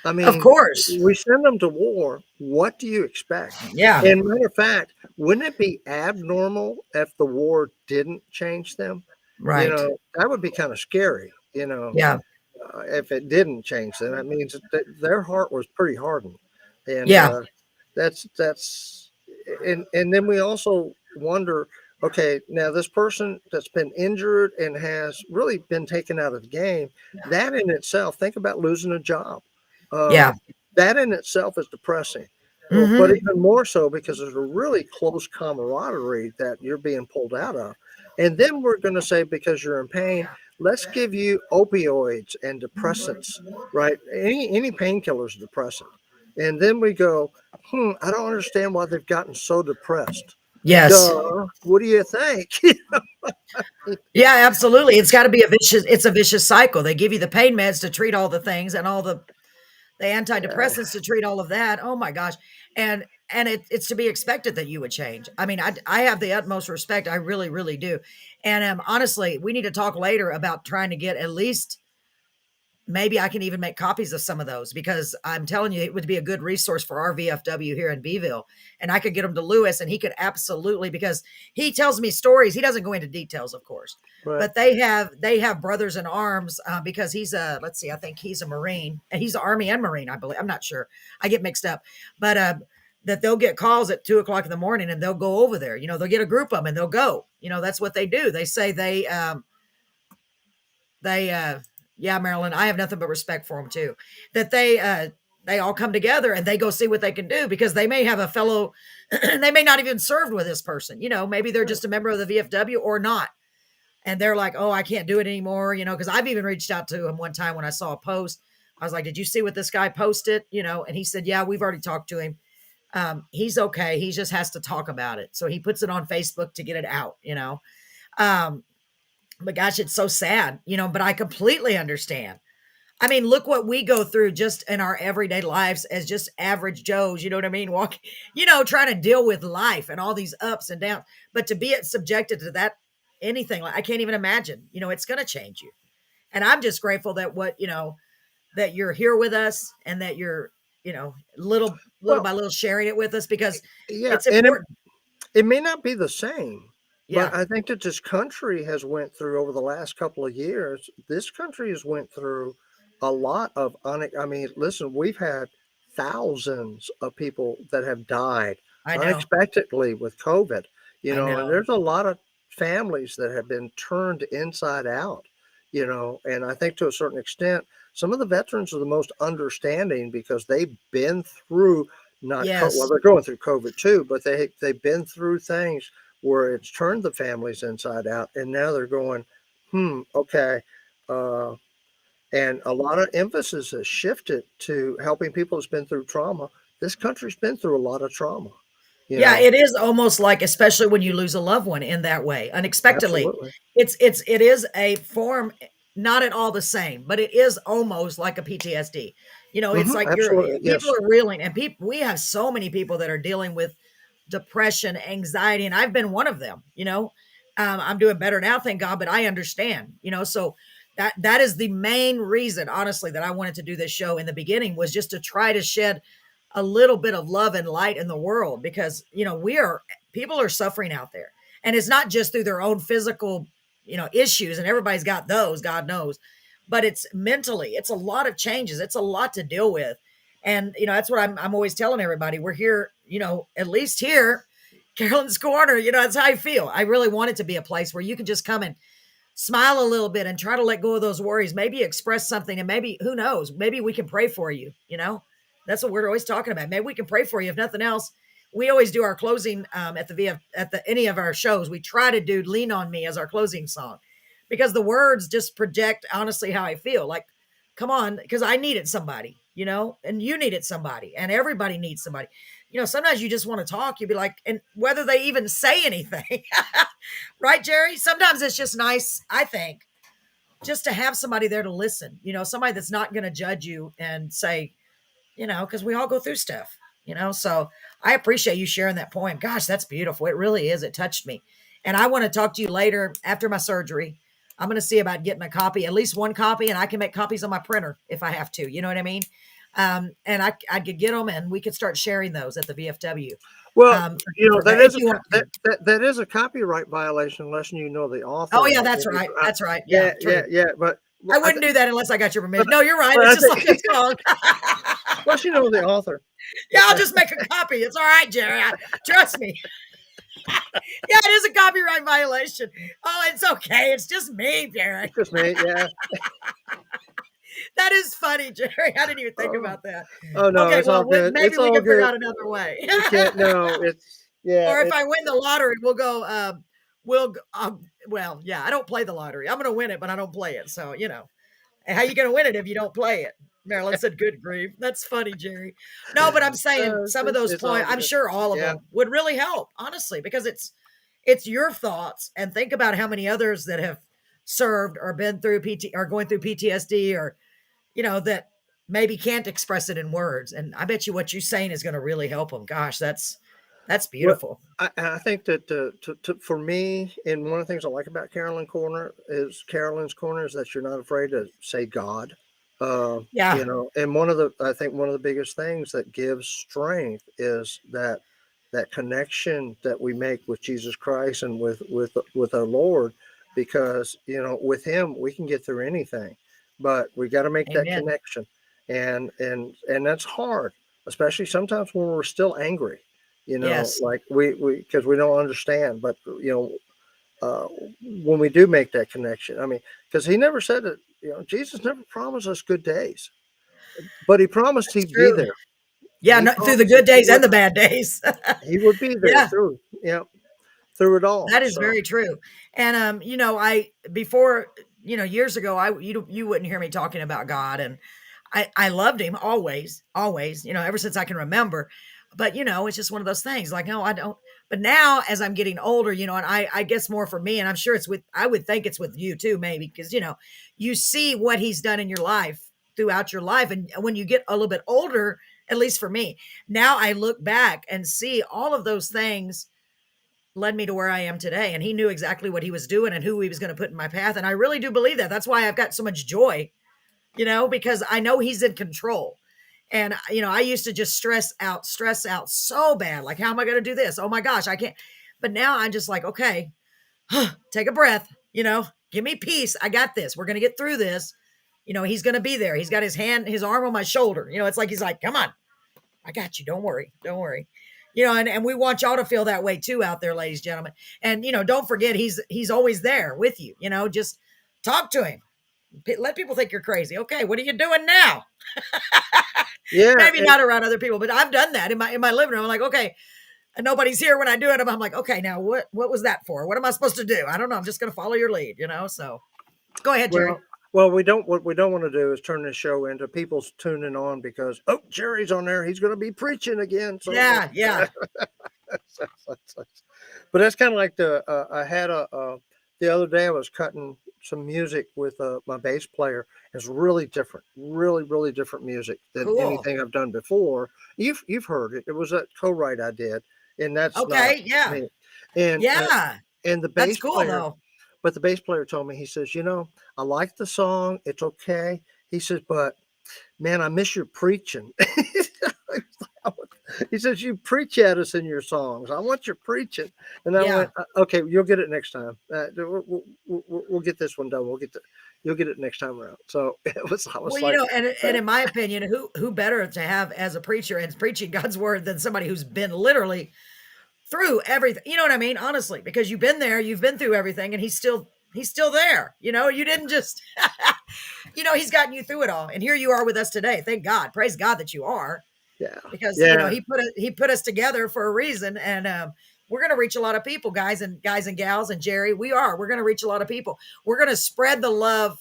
I of mean, course. we send them to war. What do you expect? Yeah, And matter of fact, wouldn't it be abnormal if the war didn't change them? right. That would be kind of scary, Yeah, if it didn't change them. That means that their heart was pretty hardened. And yeah, that's and then we also wonder, okay, now this person that's been injured and has really been taken out of the game, that in itself, think about losing a job. yeah. That in itself is depressing. But Hmm. even more so because there's a really close camaraderie that you're being pulled out of. And then we're going to say, because you're in pain, let's give you opioids and depressants, right? Any painkiller is depressant. And then we go, I don't understand why they've gotten so depressed. Yes. Duh. What do you think? Yeah, absolutely. It's a vicious cycle. They give you the pain meds to treat all the things and all the Yeah. antidepressants to treat all of that. Oh my gosh. And it's to be expected that you would change. I mean, I have the utmost respect. I really, really do. And honestly, we need to talk later about trying to get at least maybe I can even make copies of some of those, because I'm telling you, it would be a good resource for our VFW here in Beeville. And I could get them to Lewis, and he could absolutely, because he tells me stories. He doesn't go into details, of course, Right. but they have brothers in arms, because he's a, let's see, I think he's a Marine, and he's Army and Marine, I believe. I'm not sure. I get mixed up, but that they'll get calls at 2 o'clock in the morning, and they'll go over there. They'll get a group of them and they'll go. That's what they do. They say they yeah, Marilyn, I have nothing but respect for them too, that they all come together and they go see what they can do, because they may have a fellow they may not even served with this person. Maybe they're just a member of the VFW or not, and they're like, oh, I can't do it anymore, because I've even reached out to him one time when I saw a post. I was like, did you see what this guy posted? And he said, yeah, we've already talked to him. He's okay, he just has to talk about it, so he puts it on Facebook to get it out. um but gosh, it's so sad, but I completely understand. I mean, look what we go through just in our everyday lives as just average Joes, you know what I mean? Trying to deal with life and all these ups and downs. But to be subjected to that, anything like, I can't even imagine, it's going to change you. And I'm just grateful that that you're here with us, and that you're, little Well, by little sharing it with us, because yeah, it's and important. it may not be the same, but Yeah, I think that this country has went through over the last couple of years. This country has went through a lot of I mean, listen, we've had thousands of people that have died I know. unexpectedly with COVID, I and know. there's a lot of families that have been turned inside out, and I think to a certain extent, some of the veterans are the most understanding because they've been through well, Yes. they're going through COVID too, but they've been through things where it's turned the families inside out, and now they're going, okay. Uh, and a lot of emphasis has shifted to helping people that's been through trauma. This country's been through a lot of trauma, you Yeah, know. it is almost like, especially when you lose a loved one in that way, unexpectedly. Absolutely. It is a form, not at all the same, but it is almost like a PTSD. It's like Absolutely. people Yes. are reeling, and we have so many people that are dealing with depression, anxiety, and I've been one of them. I'm doing better now, thank God, but I understand. So that is the main reason, honestly, that I wanted to do this show in the beginning, was just to try to shed a little bit of love and light in the world, because people are suffering out there, and it's not just through their own physical issues, and everybody's got those, God knows, but it's mentally, it's a lot of changes, it's a lot to deal with. And that's what I'm always telling everybody. We're here, at least here, Carolyn's Corner, that's how I feel. I really want it to be a place where you can just come and smile a little bit and try to let go of those worries, maybe express something, and maybe, who knows, maybe we can pray for you. That's what we're always talking about. Maybe we can pray for you. If nothing else, we always do our closing at the any of our shows. We try to do "Lean on Me" as our closing song, because the words just project honestly how I feel. Like, come on, because I needed somebody, and you needed somebody, and everybody needs somebody. Sometimes you just want to talk. You'd be like, and whether they even say anything, right, Jerry? Sometimes it's just nice, I think, just to have somebody there to listen. Somebody that's not going to judge you and say, because we all go through stuff. So I appreciate you sharing that poem. Gosh, that's beautiful. It really is. It touched me. And I want to talk to you later after my surgery. I'm going to see about getting a copy, at least one copy, and I can make copies on my printer if I have to. You know what I mean? And I could get them, and we could start sharing those at the VFW. Well, If you want to. that is a copyright violation unless you know the author. Oh yeah, that's right. That's right. Yeah, Yeah, true. yeah. But I wouldn't do that unless I got your permission. but- No, you're right. but I It's just like think- a song. unless you know the author. Yeah, I'll just make a copy. It's all right, Jerry. Trust me. Yeah, it is a copyright violation. Oh, it's okay. It's just me, Jerry. Just me. Yeah. That is funny, Jerry. I didn't even think Oh. about that. Oh no, Okay, it's all well, good. maybe It's we all can figure good. out another way. You can't. No, it's yeah. Or if it's- I win the lottery, we'll go. Well, yeah, I don't play the lottery. I'm going to win it, but I don't play it. So how you going to win it if you don't play it? Marilyn said, "Good grief, that's funny, Jerry." No, but I'm saying some of those it's all points. I'm good. sure all of Yeah. them would really help, honestly, because it's your thoughts, and think about how many others that have served or been through or going through PTSD, or that maybe can't express it in words. And I bet you what you're saying is going to really help them. Gosh, that's beautiful. I think that for me, and one of the things I like about Carolyn's Corner is that you're not afraid to say God. Yeah. You know, and I think one of the biggest things that gives strength is that connection that we make with Jesus Christ and with our Lord, because you know, with Him we can get through anything, but we got to make that Amen. connection, and that's hard, especially sometimes when we're still angry. You know, Yes. like we because we don't understand, but you know, when we do make that connection. I mean, because He never said it. You know, Jesus never promised us good days, but He promised That's He'd be true. there, and Yeah. He No, through the promised that good days and the bad days. He would be there Yeah. through, yeah, through it all. That is So very true. And you know, I before, you know, years ago, you wouldn't hear me talking about God, and I loved him always, always, you know, ever since I can remember. But you know, it's just one of those things. Like, no, I don't. But now, as I'm getting older, you know, and I guess more for me, and I'm sure it's with, I would think it's with you too, maybe, because you know, you see what he's done in your life throughout your life, and when you get a little bit older, at least for me, now I look back and see all of those things led me to where I am today. And he knew exactly what he was doing and who he was going to put in my path. And I really do believe that. That's why I've got so much joy, you know, because I know he's in control. And, you know, I used to just stress out so bad. Like, how am I going to do this? Oh my gosh, I can't. But now I'm just like, okay, take a breath, you know, give me peace. I got this. We're going to get through this. You know, he's going to be there. He's got his arm on my shoulder. You know, it's like, he's like, come on, I got you. Don't worry. Don't worry. You know, and we want y'all to feel that way too out there, ladies and gentlemen. And you know, don't forget he's always there with you. You know, just talk to him. Let people think you're crazy. Okay, what are you doing now? yeah, Maybe not around other people, but I've done that in my living room. I'm like, okay, and nobody's here when I do it. I'm like, okay, now what was that for? What am I supposed to do? I don't know. I'm just gonna follow your lead, you know. So go ahead, Jerry. well, we don't. What we don't want to do is turn this show into people's tuning on because Jerry's on there. He's going to be preaching again. So, Yeah, yeah. but that's kind of like I had the other day I was cutting some music with my bass player. It's really different, really different music than Cool. anything I've done before. You've heard it. It was a co-write I did, and that's not Okay, yeah. me. And Yeah. and the That's bass cool player, though. but the bass player told me, he says, you know, I like the song. It's okay. He says, but man, I miss your preaching. He says, you preach at us in your songs. I want your preaching. And I Yeah. went, okay, you'll get it next time. We'll get this one done. You'll get it next time around. So I Well, was you like, know, and in my opinion, who better to have as a preacher and preaching God's word than somebody who's been literally through everything. You know what I mean? Honestly, because you've been there, you've been through everything, and he's still there. You know, you didn't just you know, he's gotten you through it all. And here you are with us today. Thank God. Praise God that you are, yeah, because you know, yeah, he put us together for a reason. And we're going to reach a lot of people, guys and gals, and Jerry, we're going to reach a lot of people. We're going to spread the love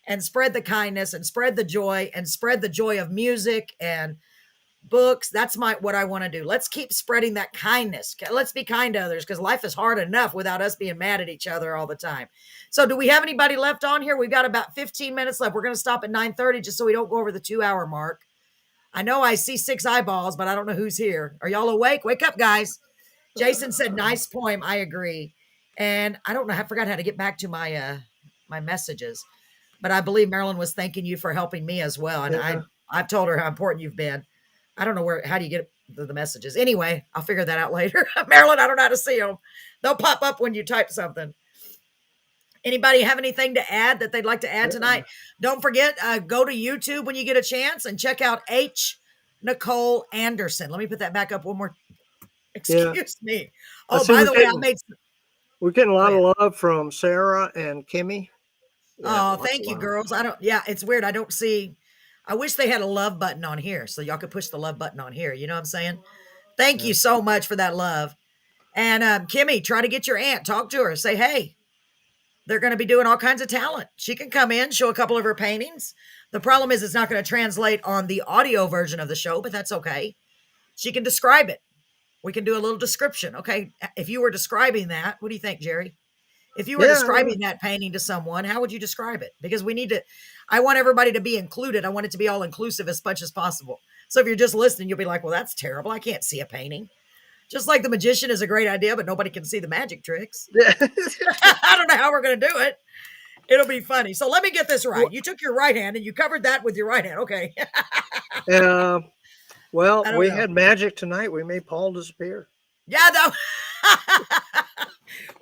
and spread the kindness and spread the joy and spread the joy of music and books. That's what I want to do. Let's keep spreading that kindness. Let's be kind to others, because life is hard enough without us being mad at each other all the time. So do we have anybody left on here? We've got about 15 minutes left. We're going to stop at 9:30 just so we don't go over the 2-hour mark. I know I see 6 eyeballs, but I don't know who's here. Are y'all awake? Wake up, guys. Jason said, nice poem. I agree. And I don't know. I forgot how to get back to my messages, but I believe Marilyn was thanking you for helping me as well. And yeah. I've told her how important you've been. I don't know how do you get the messages? Anyway, I'll figure that out later. Marilyn, I don't know how to see them. They'll pop up when you type something. Anybody have anything to add that they'd like to add tonight? Don't forget, go to YouTube when you get a chance and check out H. Nicole Anderson. Let me put that back up one more. Yeah. Excuse me. I Oh, see by the way, I made. we're getting a Go lot ahead. of love from Sarah and Kimmy. Yeah, Oh, lots of thank you, love. girls. Yeah, it's weird. I don't see. I wish they had a love button on here so y'all could push the love button on here. You know what I'm saying? Thank Yeah. you so much for that love. And Kimmy, try to get your aunt. Talk to her. Say, hey, they're going to be doing all kinds of talent. She can come in, show a couple of her paintings. The problem is it's not going to translate on the audio version of the show, but that's okay. She can describe it. We can do a little description. Okay. If you were describing that, what do you think, Jerry? If you were Yeah, yeah. describing that painting to someone, how would you describe it? Because I want everybody to be included. I want it to be all inclusive as much as possible. So if you're just listening, you'll be like, well, that's terrible. I can't see a painting. Just like the magician is a great idea, but nobody can see the magic tricks. Yeah. I don't know how we're going to do it. It'll be funny. So let me get this right. You took your right hand and you covered that with your right hand. Okay. Uh, well, I don't we know. had magic tonight. We made Paul disappear. Yeah, no.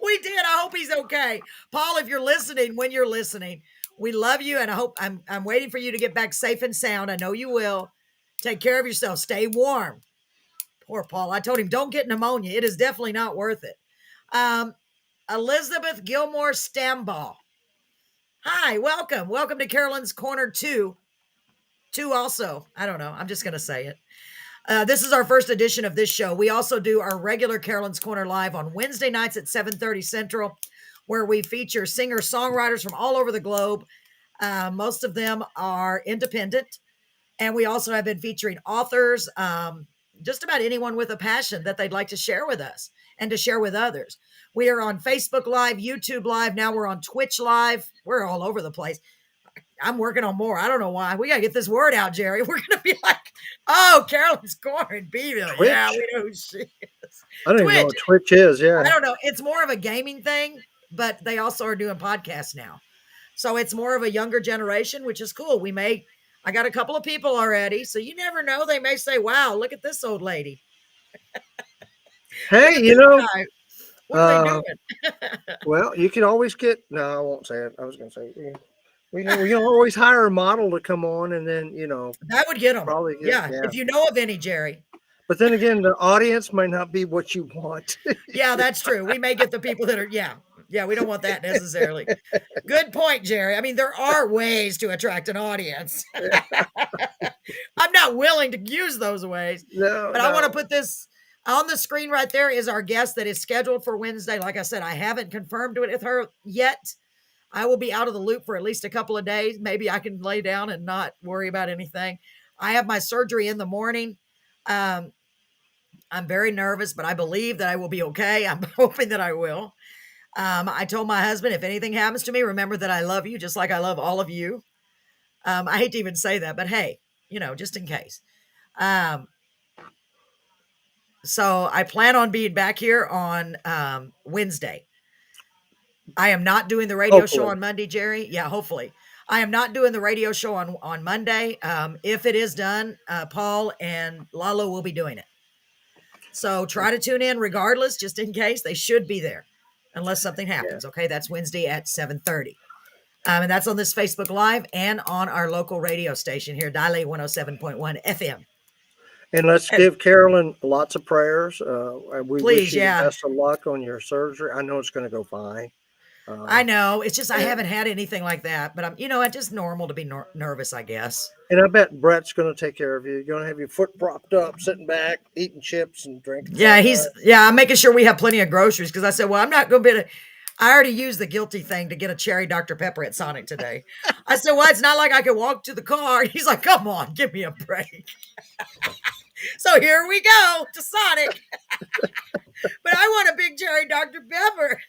We did. I hope he's okay. Paul, if you're listening, when you're listening, we love you and I hope I'm waiting for you to get back safe and sound. I know you will. Take care of yourself. Stay warm. Poor Paul. I told him don't get pneumonia. It is definitely not worth it. Um, Elizabeth Gilmore Stambaugh. Hi, welcome. Welcome to Carolyn's Corner 2. 2 also. I don't know. I'm just going to say it. This is our first edition of this show. We also do our regular Carolyn's Corner live on Wednesday nights at 7:30 Central, where we feature singer-songwriters from all over the globe. Most of them are independent. And we also have been featuring authors, just about anyone with a passion that they'd like to share with us and to share with others. We are on Facebook Live, YouTube Live. Now we're on Twitch Live. We're all over the place. I'm working on more. I don't know why. We got to get this word out, Jerry. We're going to be like, oh, Carolyn's Corner in Beeville. Twitch? Yeah, we know who she is. I don't even know what Twitch is. I Yeah. don't know. It's more of a gaming thing, but they also are doing podcasts now. So it's more of a younger generation, which is cool. I got a couple of people already. So you never know. They may say, wow, look at this old lady. Hey, you know, What are they doing? well, you can always get. No, I won't say it. I was going to say we can always hire a model to come on, and then That would get them. probably get, Yeah. If you know of any, Jerry. But then again, the audience might not be what you want. Yeah, that's true. We may get the people that are, yeah, we don't want that necessarily. Good point, Jerry. I mean, there are ways to attract an audience. I'm not willing to use those ways, No, but I want to put this on the screen right there is our guest that is scheduled for Wednesday. Like I said, I haven't confirmed it with her yet. I will be out of the loop for at least a couple of days. Maybe I can lay down and not worry about anything. I have my surgery in the morning. I'm very nervous, but I believe that I will be okay. I'm hoping that I will. I told my husband, if anything happens to me, remember that I love you just like I love all of you. I hate to even say that, but hey, just in case. So I plan on being back here on Wednesday. I am not doing the radio show on Monday, Jerry. Yeah, hopefully. I am not doing the radio show on Monday. If it is done, Paul and Lalo will be doing it. So try to tune in regardless, just in case. They should be there unless something happens. Okay, that's Wednesday at 7:30. And that's on this Facebook Live and on our local radio station here, Dilate 107.1 FM. And let's give Carolyn lots of prayers. We Please, wish you yeah. the best of luck on your surgery. I know it's going to go fine. I know. It's just I haven't had anything like that, but it's just normal to be nervous, I guess. And I bet Brett's going to take care of you. You're going to have your foot propped up, sitting back, eating chips and drinking. Yeah, I'm making sure we have plenty of groceries because I said, well, I'm not going to be I already used the guilty thing to get a cherry Dr. Pepper at Sonic today. I said, well, it's not like I can walk to the car. He's like, come on, give me a break. So here we go to Sonic. But I want a big cherry Dr. Pepper.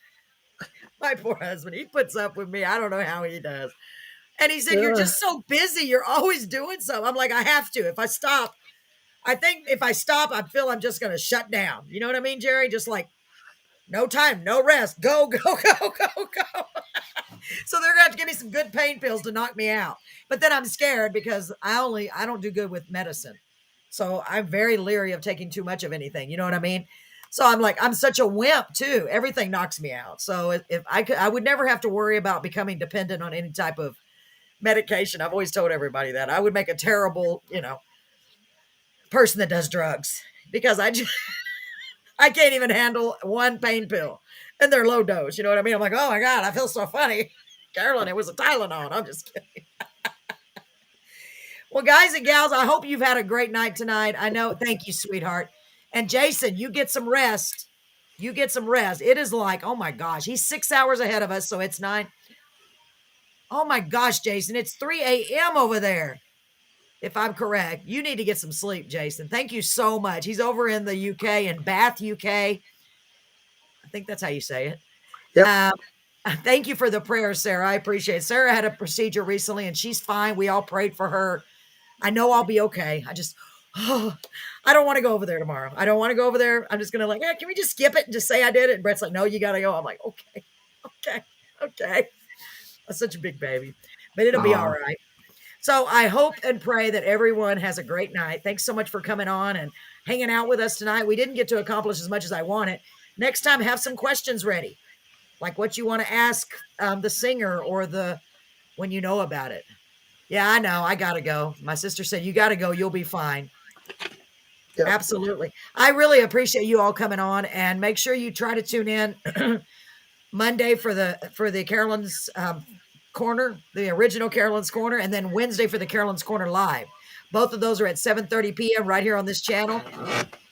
My poor husband, he puts up with me. I don't know how he does. And he said, you're just so busy. You're always doing something. I'm like, I have to. If I stop, I feel I'm just going to shut down. You know what I mean, Jerry? Just like, no time, no rest. Go, go, go, go, go. So they're going to have to give me some good pain pills to knock me out. But then I'm scared because I don't do good with medicine. So I'm very leery of taking too much of anything. You know what I mean? So I'm like, I'm such a wimp too. Everything knocks me out. So if I would never have to worry about becoming dependent on any type of medication. I've always told everybody that I would make a terrible, person that does drugs because I can't even handle one pain pill and they're low dose. You know what I mean? I'm like, oh my God, I feel so funny. Carolyn, it was a Tylenol. I'm just kidding. Well, guys and gals, I hope you've had a great night tonight. I know. Thank you, sweetheart. And Jason, you get some rest. It is like, oh my gosh, he's 6 hours ahead of us. So it's 9. Oh my gosh, Jason, it's 3 a.m. over there. If I'm correct, you need to get some sleep, Jason. Thank you so much. He's over in the UK, in Bath, UK. I think that's how you say it. Yep. Thank you for the prayer, Sarah. I appreciate it. Sarah had a procedure recently and she's fine. We all prayed for her. I know I'll be okay. I don't want to go over there tomorrow. I don't want to go over there. I'm just going to can we just skip it and just say I did it? And Brett's like, no, you got to go. I'm like, okay. such a big baby, but it'll be all Aw. right. So I hope and pray that everyone has a great night. Thanks so much for coming on and hanging out with us tonight. We didn't get to accomplish as much as I wanted. Next time, have some questions ready, like what you want to ask the singer or the when you know about it. Yeah, I know. I gotta go. My sister said you gotta go. You'll be fine. Yep. Absolutely. I really appreciate you all coming on, and make sure you try to tune in Monday for the Carolyn's Corner, the original Carolyn's Corner, and then Wednesday for the Carolyn's Corner Live. Both of those are at 7:30 p.m. right here on this channel.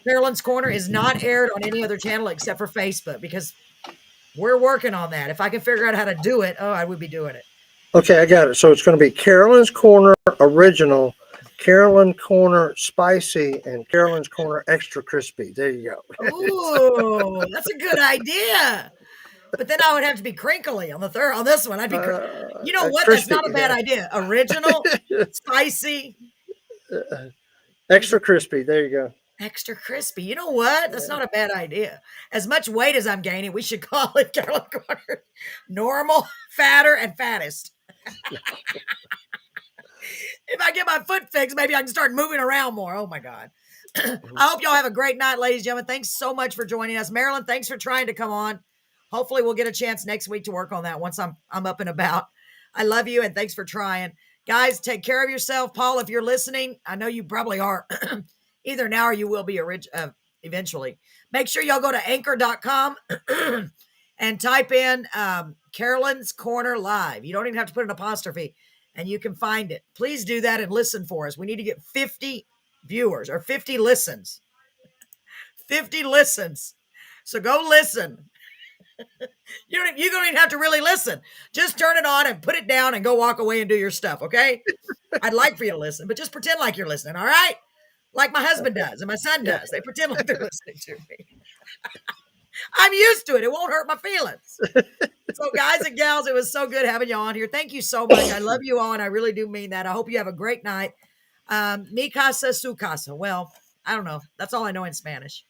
Carolyn's Corner is not aired on any other channel except for Facebook because we're working on that. If I can figure out how to do it, oh, I would be doing it. Okay, I got it. So it's going to be Carolyn's Corner Original, Carolyn Corner Spicy, and Carolyn's Corner Extra Crispy. There you go. Ooh, that's a good idea. But then I would have to be crinkly on this one. I'd be, you know what? Crispy, That's not a bad idea. Original, spicy, Extra Crispy. There you go. extra crispy. You know what? That's not a bad idea. As much weight as I'm gaining, we should call it Carolyn Corner normal, fatter, and fattest. If I get my foot fixed, maybe I can start moving around more. Oh my God. I hope y'all have a great night, ladies and gentlemen. Thanks so much for joining us. Marilyn, thanks for trying to come on. Hopefully we'll get a chance next week to work on that once I'm up and about. I love you and thanks for trying. Guys, take care of yourself. Paul, if you're listening, I know you probably are either now or you will be eventually. Make sure y'all go to anchor.com and type in Carolyn's Corner Live. You don't even have to put an apostrophe and you can find it. Please do that and listen for us. We need to get 50 viewers or 50 listens. 50 listens. So go listen. You don't even have to really listen. Just turn it on and put it down and go walk away and do your stuff, okay? I'd like for you to listen, but just pretend like you're listening, all right? Like my husband does and my son does. They pretend like they're listening to me. I'm used to it. It won't hurt my feelings. So guys and gals, it was so good having you on here. Thank you so much. I love you all, and I really do mean that. I hope you have a great night. Mi casa, su casa. Well, I don't know. That's all I know in Spanish.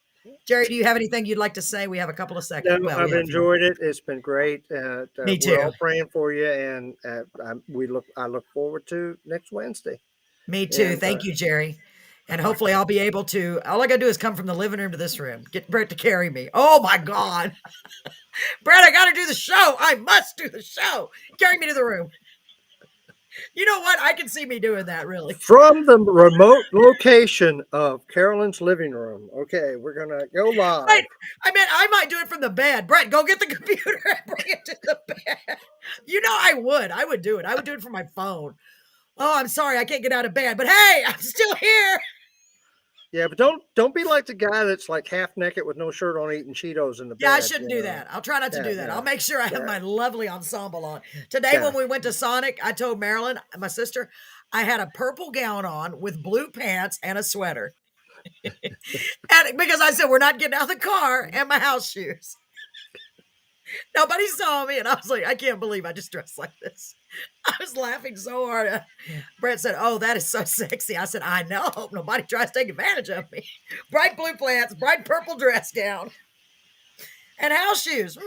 Jerry, do you have anything you'd like to say? We have a couple of seconds. No, I've enjoyed it. It's been great. Me too. We're all praying for you, and I look forward to next Wednesday. Me too. And, thank you, Jerry. And hopefully I'll be able to, all I got to do is come from the living room to this room. Get Brett to carry me. Oh my God. Brett, I got to do the show. I must do the show. Carry me to the room. You know what? I can see me doing that, really. From the remote location of Carolyn's living room. Okay, we're going to go live. Right. I mean, I might do it from the bed. Brett, go get the computer and bring it to the bed. You know I would. I would do it. I would do it from my phone. Oh, I'm sorry. I can't get out of bed. But hey, I'm still here. Yeah, but don't be like the guy that's like half naked with no shirt on eating Cheetos in the bed. Yeah, I shouldn't do that. I'll try not to do that. I'll make sure I have my lovely ensemble on. Today, when we went to Sonic, I told Marilyn, my sister, I had a purple gown on with blue pants and a sweater. And because I said, we're not getting out of the car and my house shoes. Nobody saw me. And I was like, I can't believe I just dressed like this. I was laughing so hard. Brett said, oh, that is so sexy. I said, I know. Nobody tries to take advantage of me. Bright blue pants, bright purple dress gown, and house shoes.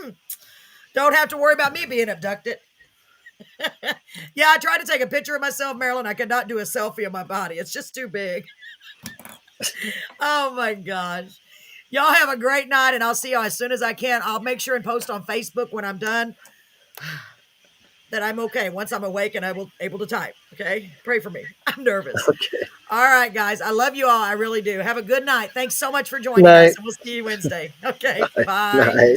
Don't have to worry about me being abducted. Yeah, I tried to take a picture of myself, Marilyn. I could not do a selfie of my body. It's just too big. Oh, my gosh. Y'all have a great night, and I'll see y'all as soon as I can. I'll make sure and post on Facebook when I'm done that I'm okay once I'm awake and I'm able to type. Okay? Pray for me. I'm nervous. Okay. All right, guys. I love you all. I really do. Have a good night. Thanks so much for joining us. And we'll see you Wednesday. Okay. Bye. Night.